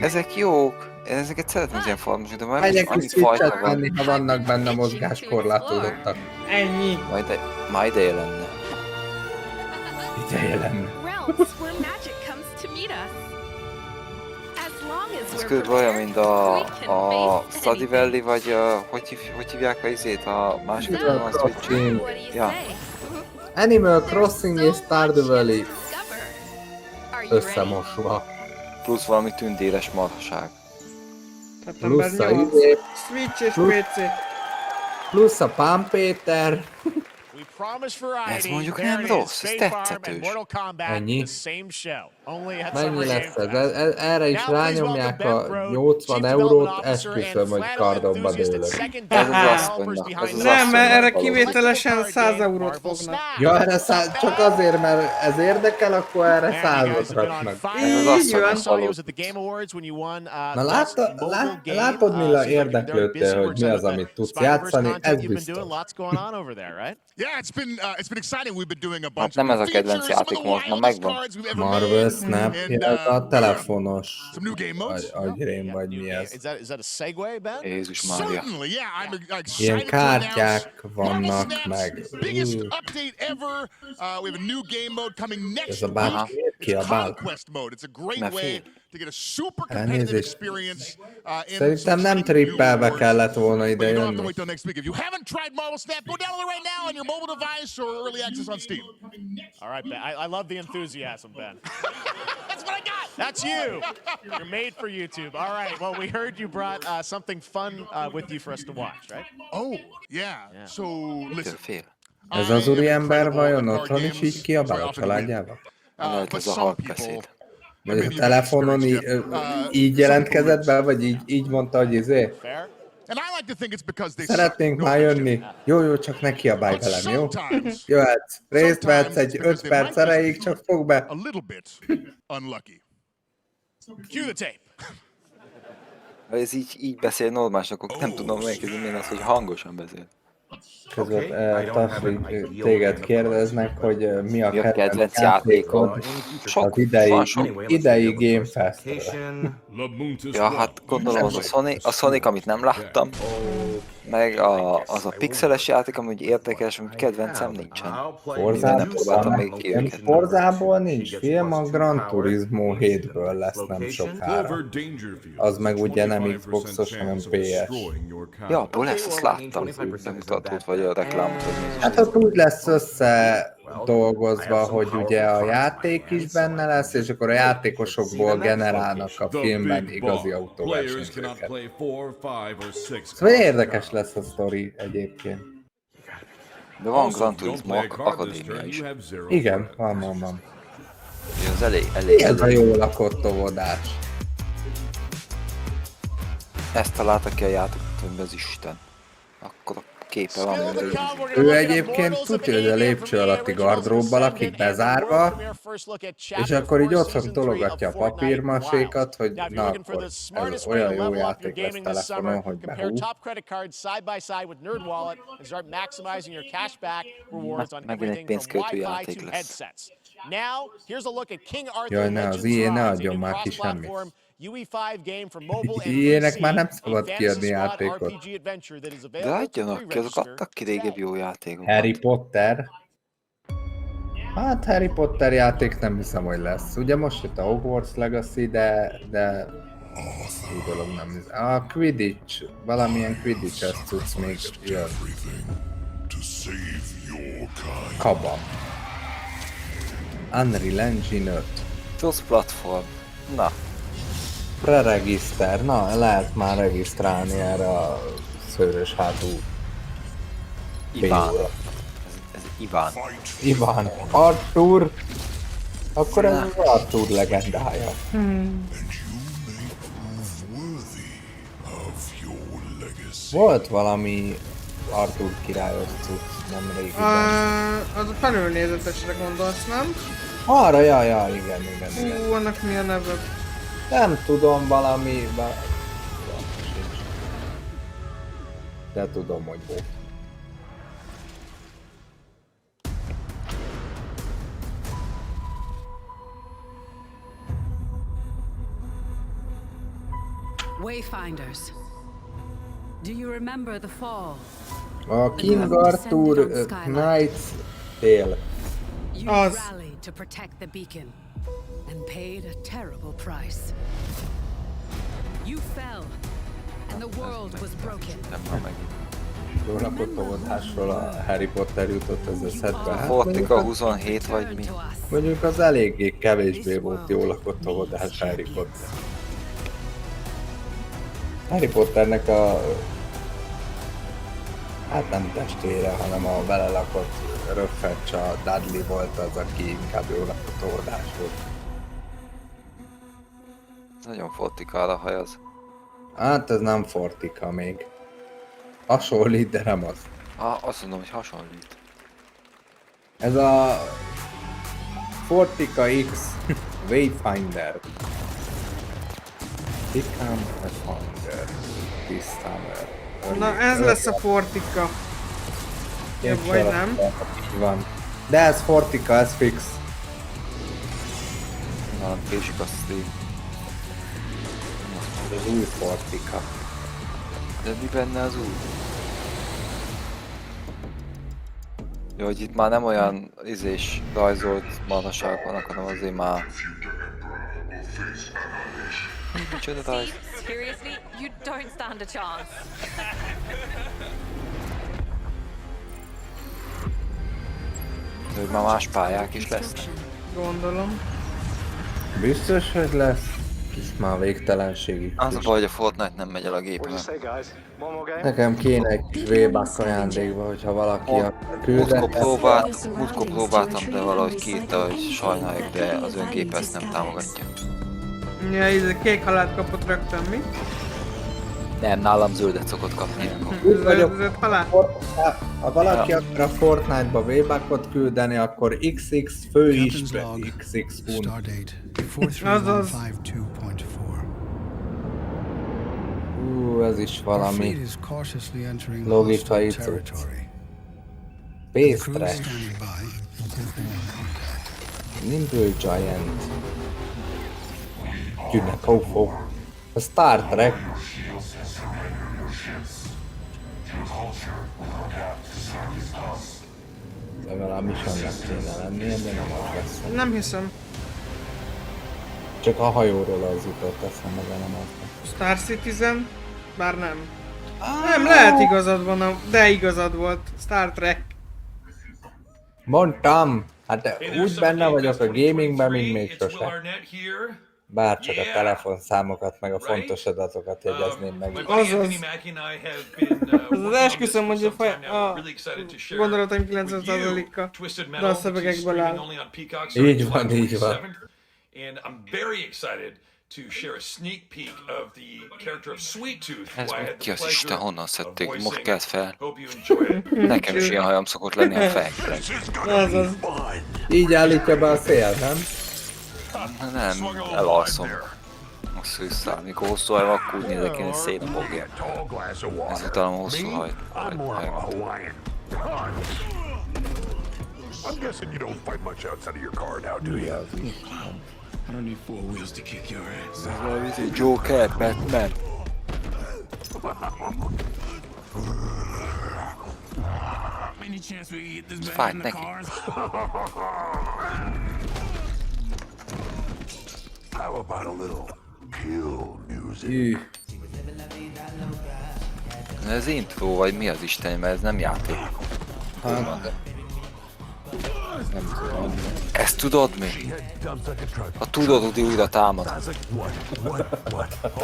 Ezek jók. Ezeket szeretem az ilyen farmos, de már megyek ki switchet venni, ha vannak benne mozgáskorlátozottak. Ennyi. Majd ideje lenne. figyelj lenne. Realms where magic comes to meet us. As long as Ez we're körülbelül olyan, prepared, mint we a can face Stardew anything. Valley, vagy hogy hívják a izét, a másik So, a Switch-én? what do you Ja. say? Animal Crossing és Stardew Valley Are you ready? összemosva. Plusz valami tündéres marhaság. Szeptember Plusz a 8. izé, Switch és plusz- PC. plusz a Pán Péter. Ez mondjuk nem rossz, ez tetszetős. Ennyi? Mennyi lesz ez? Erre is rányomják a 80 eurót, esküszöm, hogy kardomba dőlök. Ez az asszonynak, ez az Nem, mert erre asszonynak kivételesen 100 eurót fognak. Ja, erre csak azért, mert ez érdekel, akkor erre 100-ot raknak. Ez az asszonynak való. Na látod, Milla, érdeklődtél, hogy mi az, amit tudsz játszani, ez biztos. Yeah, it's been exciting. We've been doing a Hát bunch nem ez a of kedvenc features, some of játék the most, már wildest megvan. cards we've ever Marvel made. Snap, And, ez a telefonos some new game modes. agyrém, vagy mi ez. Is that a segue, Ben? Jézus Mária. Certainly, yeah. I'm excited Ilyen to kártyák announce Marvel vannak, Snap's meg... biggest update ever. We have a new game mode coming next Ez a bácsi week. miért It's kiabál? Conquest mode. It's a great Ne way félj. to get a super competitive Elnézést. experience. In Szerintem some nem exciting new trippelbe rewards. kellett volna But ide you don't have to jönni. wait till next week. If you haven't tried Marvel Snap, go download it right now on your mobile device or early access on Steam. All right, Ben. I love the enthusiasm, Ben. That's what I got. That's you. You're made for YouTube. All right. Well, we heard you brought something fun with you for us to watch, right? Oh, yeah. So, listen. Fél. Ez az úriember vajon otthon is így kiabál a családjába? Lehet ez a halkbeszéd. Vagy a telefonon így jelentkezett be, vagy így mondta, hogy izé? And I like to think it's because they Szeretnénk már jönni. Jó, csak ne kiabálj velem, jó? Jöhetsz. Részt vehetsz egy 5 perc erejéig, csak fog be. a little bit unlucky. Cue the tape. Ha ez így beszél normális, akkor nem tudom megkezdeni, milyen az, hogy hangosan beszél. Közben Tasri, téged kérdeznek, hogy mi a kedvenc játékod az idei Game Fest-ről. Ja, hát gondolom az a Sonic, amit nem láttam, meg az a pixeles játék, amúgy érdekes, amit kedvencem nincsen. Forzából nincs film, a Gran Turismo 7-ből lesz nem sokára. Az meg ugye nem Xboxos, hanem PS. Ja, abból lesz, azt láttam, bemutatót vagy a reklámot. Hát ott úgy lesz összedolgozva, hogy ugye a játék is benne lesz, és akkor a játékosokból generálnak a filmben igazi autóversenyzőket. Szóval érdekes lesz a sztori egyébként. De van Gran Turismo Akadémia is. Igen, van. Ez elég. Ez a jó lakott óvodás. Ezt találta ki a játékot, hogy az Isten. Akkor a képe van. Ő egyébként tudja, hogy a lépcső alatti gardróbban lakik bezárva, és akkor így otthon tologatja a papírmasékat, hogy na akkor ez olyan jó játék lesz telefonon, hogy behúz. Megint egy pénzköltő játék lesz. Jaj, ne, az IE ne adjon már ki semmit. Ilyenek már nem szabad kiadni játékot. De adjanak ki, azok adtak ki régebb jó játékokat. Harry Potter? Hát Harry Potter játék nem hiszem, hogy lesz. Ugye most jött a Hogwarts Legacy, de úgy dolog nem hiszem. A Quidditch, valamilyen Quidditch-es cucc még jön. Kabam. Unreal Engine 5. Cross platform. Na. Preregiszter. Na, lehet már regisztrálni erre a szőrös hátú Iván. Ez Iván. Iván. Arthur. Akkor ez az Arthur legendája. Volt valami Arthur királyos cucc, nem régiben. Az a felülnézetesre gondolsz, nem? Arra, ja, igen. Annak mi a neve? Nem tudom, valami... De tudom, hogy volt. Wayfinders. Do you remember the fall? A King Arthur Knight's Tale. You rallied to protect the beacon and paid a terrible price. You fell, and the world was broken. Jó napot, tolódásról a Harry Potter jutott az eszedbe. Hát Fortika 27 vagy mi? Mondjuk az eléggé kevésbé volt jó lakott tolódás Harry Potter. Harry Potternek a... hát nem testvére, hanem a vele lakott röffecsa Dudley volt az, aki inkább jó lakott tolódás volt. Nagyon Fortikára hajaz. Hát ez nem Fortika még. Hasonlít, de nem az. Azt mondom, hogy hasonlít. Ez a Fortika X Wayfinder. Become a Finder this summer. Na ez lesz a Fortika. Jobb vagy nem? Így van. De ez Fortika, ez fix. Na, késik azt így. Az új Fortika. De mi benne az új? Jó, hogy itt már nem olyan izés rajzolt marhaságok vannak, hanem azért már... Micsoda rajz? Seriously, you don't stand a chance. De hogy már más pályák is lesznek. Gondolom. Biztos, hogy lesz. Kis már végtelenségig. Az a baj, hogy a Fortnite nem megy el a gépre. Nekem kéne egy kis V-Bucks ajándékba, hogyha valaki akar küldeni. Múltkor próbáltam, de valahogy kiírta, hogy sajnáljuk, de az öngép ezt nem támogatja. Ja, ez kék halált kapott rögtön, mi? Nem, nálam zöldet szokott kapni. Úgy vagyok, Zöld halál? ha valaki akar a Fortnite-ba V-Buckot küldeni, akkor XX főistre XX punt. Azaz. Ez is valami logikai cucc. Space Trash. Nimble Giant. Tűnnek, a Star Trek. Legalábbis annak kéne lennie, de nem az lesz. Nem hiszem. Csak a hajóról az jutott eszembe, de nem az. Star Citizen? Bár nem. Nem, lehet igazad van, de igazad volt. Star Trek. Mondtam! Hát úgy benne vagyok a gamingben, mint még sose. Bárcsak a telefonszámokat, meg a fontos adatokat jegyezném meg. Azaz. Az esküszöm, hogy a gondolataim 90%-a dalszövegekből áll. Így van, így van. And I'm very excited to share a sneak peek of the character of Sweet Tooth. Ez ki az Isten, honnan szedték? Most kezd fel. Nekem is ilyen hajam szokott lenni, ha felkelek. Azaz. Így állítja be a szél, nem? Nem, elalszom. Azt vissza, amikor hosszú haj, akkor úgy nézek én, hogy szétbogja. Ez utána hosszú haj. I'm guessing you don't fight much outside of your car now, do you? I don't need four wheels to kick your ass. Ez valami Joker, Batman. Any chance we get this back in the cars? How about a little kill music? Ez intro, vagy mi az Isten, mert ez nem játék. Nem tudom. Ezt tudod mi? Ha tudod, hogy újra támad.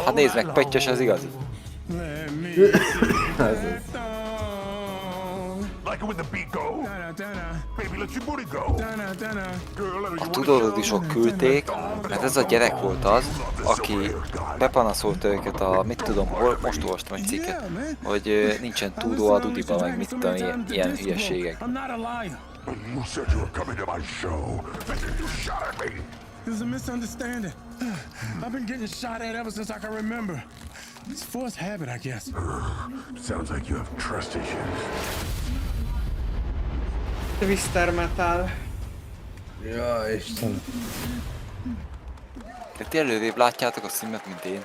Hát nézd meg, Pettyes, ez igazi. A tudod, is sok küldték, mert ez a gyerek volt az, aki bepanaszolta őket a, mit tudom, hol, most olvastam egy cikket, hogy nincsen tudó a Dudiba, meg mit tudom, ilyen hülyeségek. You said you were coming to my show, and then you shot at me. There's a misunderstanding. I've been getting shot at ever since I can remember. It's forced habit, I guess. Sounds like you have trust issues. Twister Metal. Ja, Isten. De ti előrébb látjátok a címet, mint én.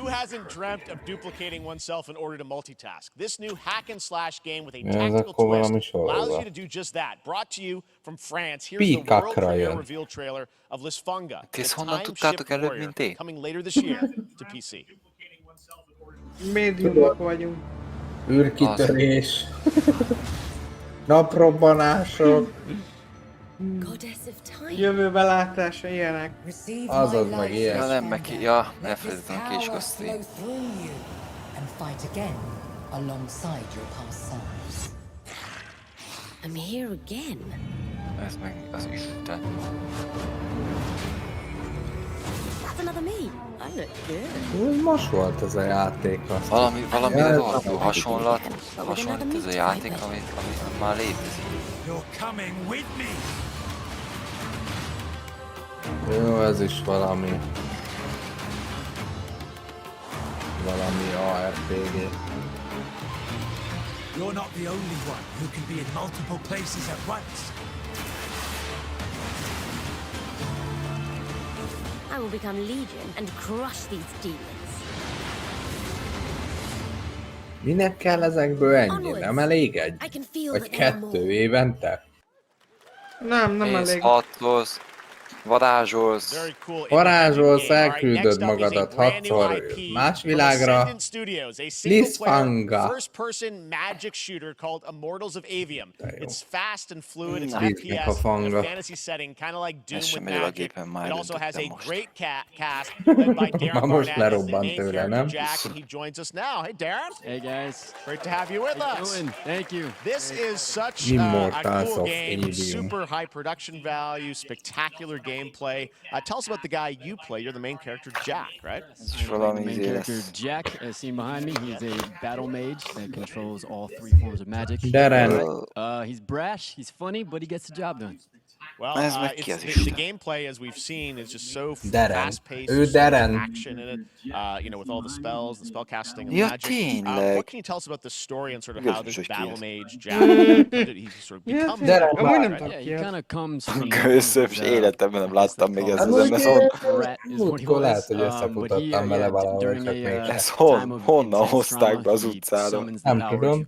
Who hasn't dreamt of duplicating oneself in order to multitask? This new hack and slash game with a tactical twist allows you to do just that. Brought to you from France, here's the world premiere reveal trailer of Lisfunga, the time-shift warrior, coming later this year to PC. Médiumok vagyunk. Űrkitörés. Naprobbanások. Jövőbe látása ilyenek. Azaz meg ilyen. Ja, nem meg ja, elfelejtettem a kiskasztri. And fight again alongside your past selves. I'm here again. Ez meg az Isten. That's another me. I look good. Most volt ez a játék. Valami rohadtul hasonlít ez a játék, ami már létezik. You're coming with me. Jó, ez is valami ARPG. You're not the only one who can be in multiple places at once. I will become Legion and crush these demons. Minek kell ezekből ennyi? Nem elég egy? Vagy 2 évente? Nem elég. Varázsolsz, elküldöd magadat 6-szor más világra. Lisfunga. First-person magic shooter called Immortals of Avium. It's fast and fluid. It's FPS in a fantasy setting, kind of like Doom with magic. It also has a great cast led by Darren Barnett as the main character Jack, and he joins us now. Hey, Darren. Hey, guys. Great to have you with us. Thank you. This is such a cool game. Super high production value, spectacular gameplay. Tell us about the guy you play. You're the main character, Jack, right? The main character, Jack, as seen behind me, he's a battle mage that controls all 3 forms of magic. He's brash, he's funny, but he gets the job done. Well, the gameplay, as we've seen, is just so fast-paced. There's so much action in it, with all the spells, the spellcasting, and magic. What can you tell us about the story and sort of how this battle mage, Jack, he sort of becomes Yeah, he kind of comes from... Köszönöm, életemben nem láttam még ezt az embert. Múltkor lehet, hogy összefutottam vele valahogy, csak mégsem. Ez honnan hozták be az utcára? Nem tudom.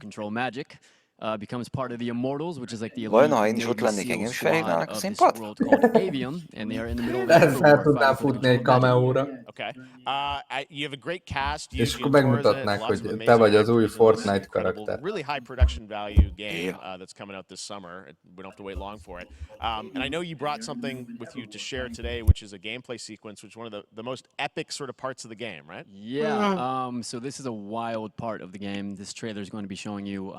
Becomes part of the Immortals, which is like the elite Navy SEAL squad of this world called Avium, and they are in the middle of Ezzel tudnám futni egy kameóra. Okay. You have a great cast. És akkor megmutatnák, hogy te vagy az új Fortnite karakter. Really high production value game that's coming out this summer. We don't have to wait long for it. And I know you brought something with you to share today, which is a gameplay sequence, which is one of the most epic sort of parts of the game, right? Yeah. So this is a wild part of the game. This trailer is going to be showing you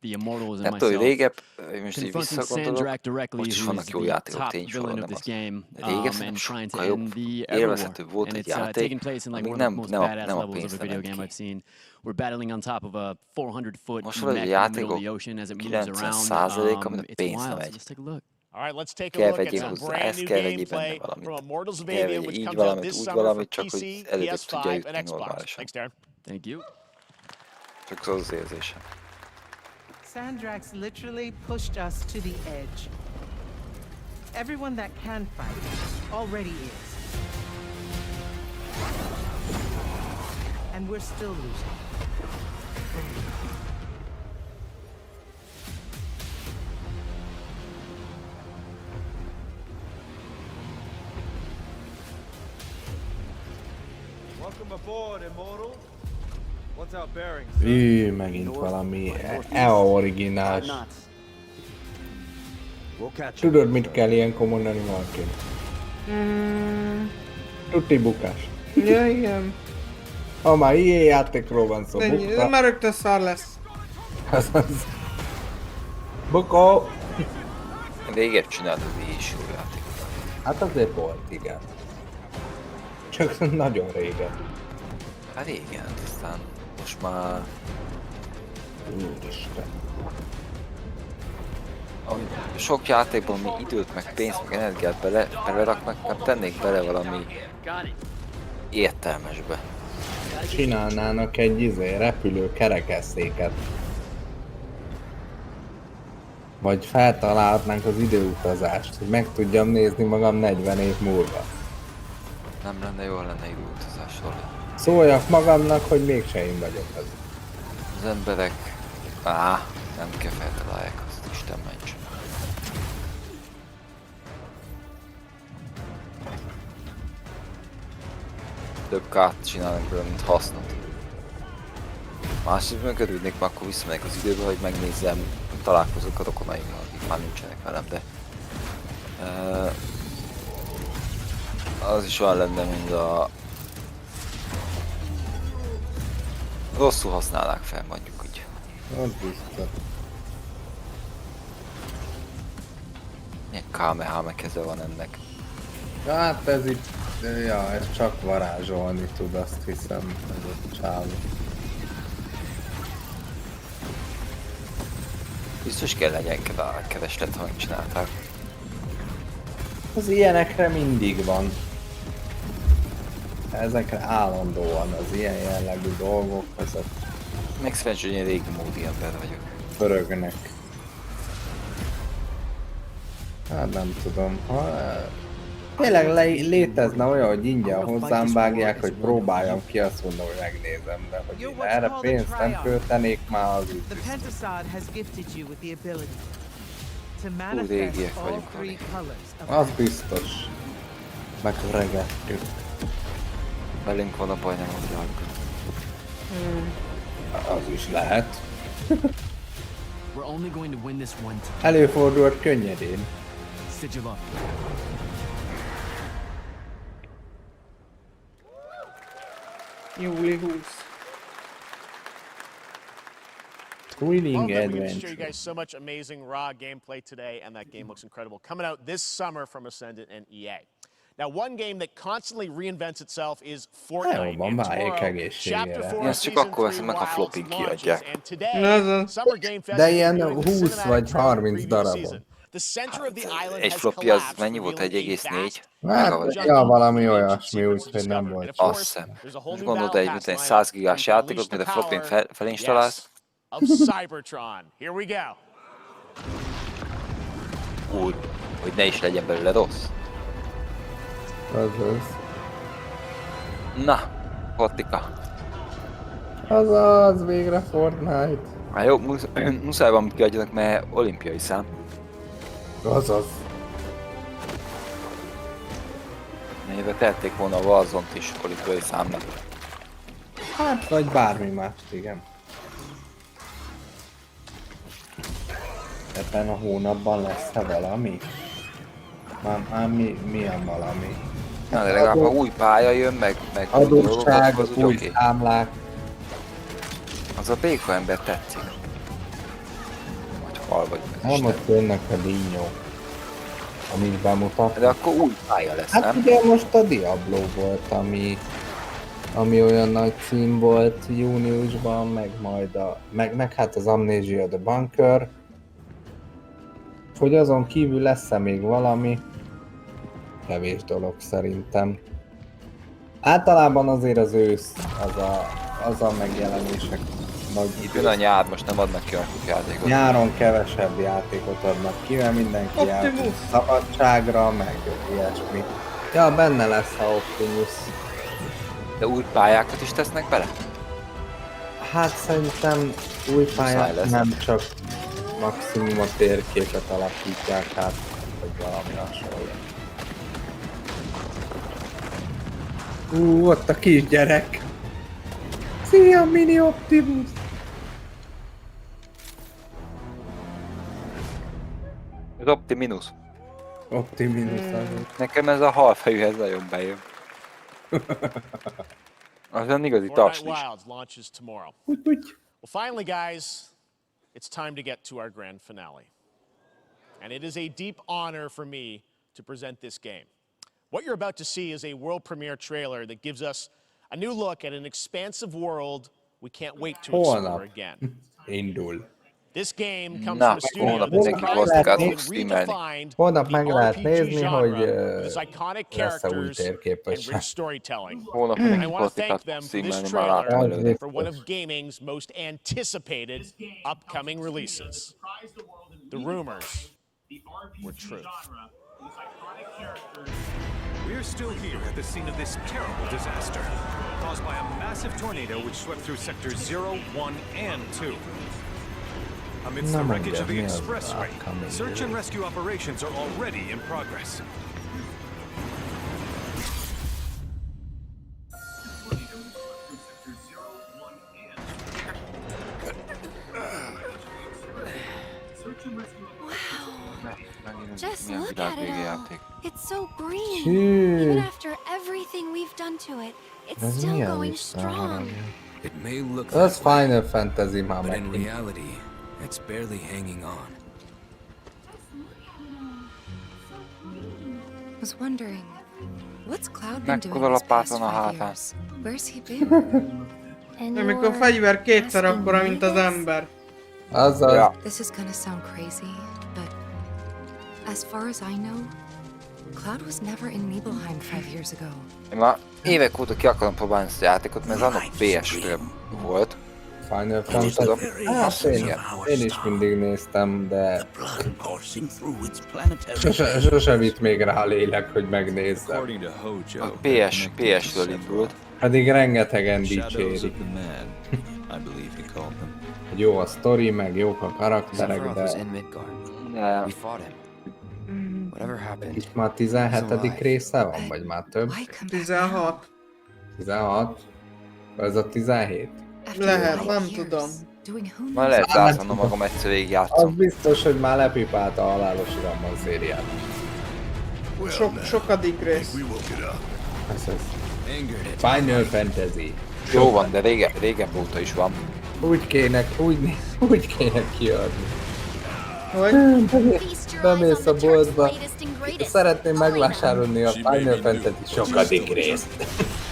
the Immortals and myself confronting Sandrak directly, who's the top villain of this game, and trying to end the Everwar. And it's taking place in like one of the most badass levels of a video game I've seen. We're battling on top of a 400-foot mech in the middle of the ocean as it moves around. It's wild. So let's take a look. All right, let's take a look at some brand new gameplay from Immortals of Avium, which comes out this summer for PC, PS5, and Xbox. Thanks, Darren. Thank you. Sandrax literally pushed us to the edge. Everyone that can fight already is. And we're still losing. Welcome aboard, Immortal. What's our bearings? Megint valami originális. Tudod, mit kell ilyenkor mondani, Martin? Tuti bukás. Ja, igen. Ha már ilyen játékról van szó, bukta. Már rögtön szar lesz. Azaz. Bukó! Régen csináltad így is jó játékot. Hát azért volt, igen. Csak nagyon régen. Hát régen, aztán most már... Úristen. Sok játékban mi időt, meg pénzt, meg energiát beleraknak, nem tennék bele valami értelmesbe. Csinálnának egy repülő kerekesszéket. Vagy feltalálhatnánk az időutazást, hogy meg tudjam nézni magam 40 év múlva. Nem lenne, jól lenne időutazás, Roli. Szóljak magamnak, hogy mégse én vagyok az. Az emberek... nem kell feltalálják azt, Isten ments. Több kárt csinálnak belőle, mint hasznot. Másrészt megörülnék, mert akkor visszamegyek az időbe, hogy megnézzem, találkozok a rokonaimmal, akik már nincsenek velem, de... az is olyan lenne, mint a... rosszul használnák fel, mondjuk úgy. Az biztos. Milyen kámehá keze van ennek. Hát ez itt... Ja, ez csak varázsolni tud, azt hiszem, ez a csávó. Biztos kell legyen kereslet, ha megcsinálták. Az ilyenekre mindig van. Ezekre állandóan az ilyen jellegű dolgok, azok... Megszerencs, hogy én régi módi ember vagyok. Pörögnek. Hát nem tudom, tényleg létezne olyan, hogy ingyen hozzám vágják, hogy próbáljam ki, azt mondom, hogy megnézem, de hogy én erre pénzt nem költenék már, az úgy biztos. Régiek vagyunk. Az biztos. Megöregettük. Velünk van a baj, nem a világ. Az is lehet. Előfordult könnyedén. Júli 20. Well, Winning we get to adventure. show you guys so much amazing raw gameplay today, and that game looks incredible. Coming out this summer from Ascendant and EA. Now, one game that constantly reinvents itself is Fortnite. And tomorrow, Chapter 4 Season 3 Wilds launches, and today, Summer Game Fest De is ilyen doing the 20 vagy cinematic trailer 30 preview darabon. season. The center of the island Egy has floppy az collapsed, mennyi volt? revealing a 1,4? Hát, ja, valami olyasmi, úgyhogy nem volt. Azt hiszem. Most gondolod, egy 100 gigás játékot, mint a floppin felinstalálsz. Of Cybertron. Here we go. Úgy, hogy ne is legyen belőle rossz. Azaz. Na, Fortika. Azaz, végre Fortnite. Hát jó, muszáj valamit kiadjanak, mert olimpiai szám. Azaz. Nézve tehették volna a Warzone-t is olimpiai számnak. Hát, vagy bármi mást, igen. Ebben a hónapban lesz-e valami? Már mi a valami? Na, de legalább ha új pálya jön, meg adósság, az új okay. számlák. Az a béka ember tetszik. Vagy hal vagy meg Nem ott jönnek a dínyok, amit bemutat. De akkor új pálya lesz, hát nem? ugye most a Diablo volt, ami olyan nagy cím volt júniusban, meg majd meg hát az Amnesia The Bunker. Hogy azon kívül lesz-e még valami? Kevés dolog szerintem. Általában azért az ősz, az a megjelenések nagy idő. Jön a nyár, most nem adnak ki a játékot. Nyáron kevesebb játékot adnak ki, mert mindenki jár szabadságra, meg ilyesmi. Ja, benne lesz a Optimus. De új pályákat is tesznek bele? Hát szerintem új pályák nem csak maximum a térképet alakítják át, vagy valami hasonló. Ott a kisgyerek! Szia, mini Optimus! Az Optiminus. Optiminus Nekem ez a halfejűhez nagyon bejön. Az olyan igazi tarslis. Well, finally, guys, it's time to get to our grand finale. And it is a deep honor for me to present this game. What you're about to see is a world premiere trailer that gives us a new look at an expansive world we can't wait to explore again. Indul. This game comes from a studio that's redefined Holnap meg lehet nézni, hogy with iconic characters and rich storytelling. And I want to thank them for this trailer for one of gaming's most anticipated upcoming releases. The rumors were true. We're still here at the scene of this terrible disaster, caused by a massive tornado which swept through sectors 0, 1, and 2. Amidst the wreckage of the expressway, search and rescue operations are already in progress. Just look at it all. It's so green. Hű. Even after everything we've done to it, it's Ez still milyen going Isten strong. haragja? It may look Az that way, Final Fantasy már but in megint. reality, it's barely hanging on. Was wondering, what's Cloud been doing Mekkora these past lapáton a 5 hátán. years? Where's he been? And Amikor you're fegyver kétszer asking akkora, me mint az this? ember. Azzal. This is gonna sound crazy, but as far as I know, Cloud was never in Nibelheim 5 years ago. Én már évek óta ki akarom próbálni ezt a játékot, mert ez annak PS-re volt. Final Fantasy. Hát én is mindig néztem, de sose vitt még rá a lélek, hogy megnézzem. A PS-ről indult. Pedig rengetegen dicsérik. Jó a sztori, meg jók a karakterek, de... Itt már 17. része van, vagy már több? 16. 16? Ez a 17? Lehet, nem tudom. Már lehet láthanom magam egyszer végig játszom. Az biztos, hogy már lepipálta a halálos iramban szériát. Sokadik rész. Ez. Final Fantasy. Jó van, de régen óta is van. Úgy kéne kiadni. Hogy? Bemész a boltba, szeretném megvásárolni a Final Fantasy sokadik részt.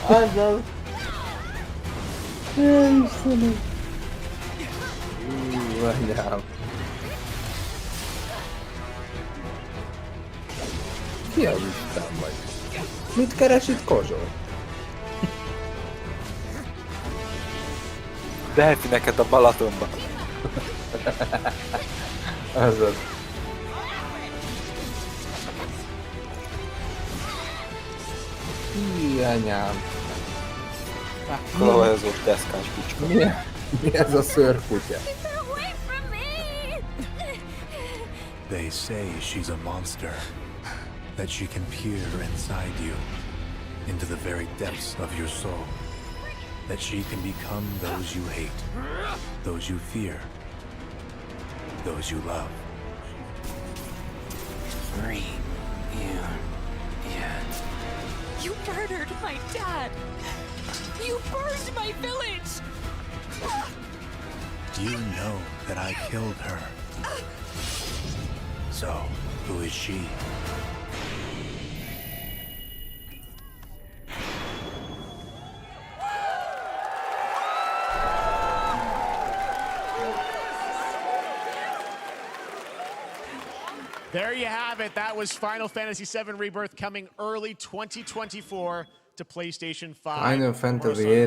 Azzal. Istenem. Anyám. Ki az Isten vagy? Mit keres itt Kozsó? Delfi neked a Balatonba. Ez az. Anyám. Valahogy ez volt deszkás kicska. Mi ez a szőrkutya? They say she's a monster, that she can peer inside you, into the very depths of your soul, that she can become those you hate, those you fear, those you love. Bring you yet. You murdered my dad! You burned my village! You know that I killed her. So, who is she? There you have it. That was Final Fantasy VII Rebirth coming early 2024 to PlayStation 5. Final Fantasy VII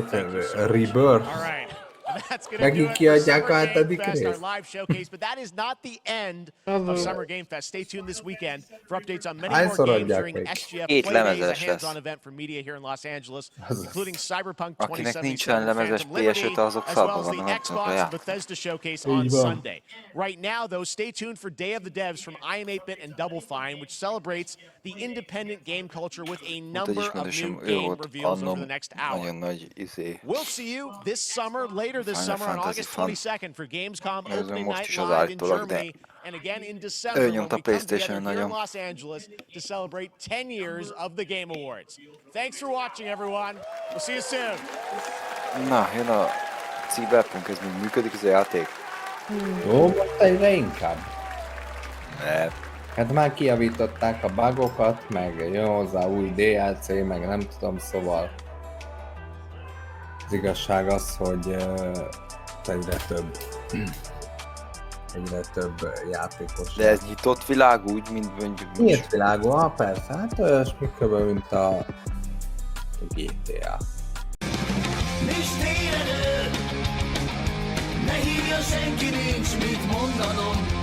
Rebirth. All right. That's going to do Megint it for kiadják Summer a Game hetedik Fest, our részt. live showcase. But that is not the end of Summer Game Fest. Stay tuned this weekend for updates on many more Hányszor games adják during még? SGF Két Play Days, a lemezes lesz. hands-on event for media here in Los Angeles, Az- including Cyberpunk Akinek 2077, nincsen lemezes Phantom Liberty, PS5-e, azok as well szabban as the vannak Xbox a and játék. Bethesda showcase Így on van. Sunday. Right now, though, stay tuned for Day of the Devs from I Am 8-Bit and Double Fine, which celebrates the independent game culture with a Egy number of ismerősöm, new ő game volt reveals over annom the next hour. nagyon nagy We'll see you this summer, later this Final summer on Fantasy August fan. 22nd for Gamescom Ez opening most night is az live in állítólag, de Germany, and again in December ő when we nyomta come PlayStation-en together here in nagyon. Los Angeles to celebrate 10 years of the Game Awards. Thanks for watching, everyone. We'll see you soon. Na, jön a Cyberpunk, ez még működik ez a játék? Jó, most egyre inkább. Ne. Hát már kijavították a bugokat, meg jön hozzá új DLC, meg nem tudom, szóval az igazság az, hogy egyre több játékos. De ez nyitott világ úgy, mint mondjuk... Nyílt világú, persze, hát olyasmi kb. Mint a GTA. És téredő, ne hívja senki, nincs mit mondanom.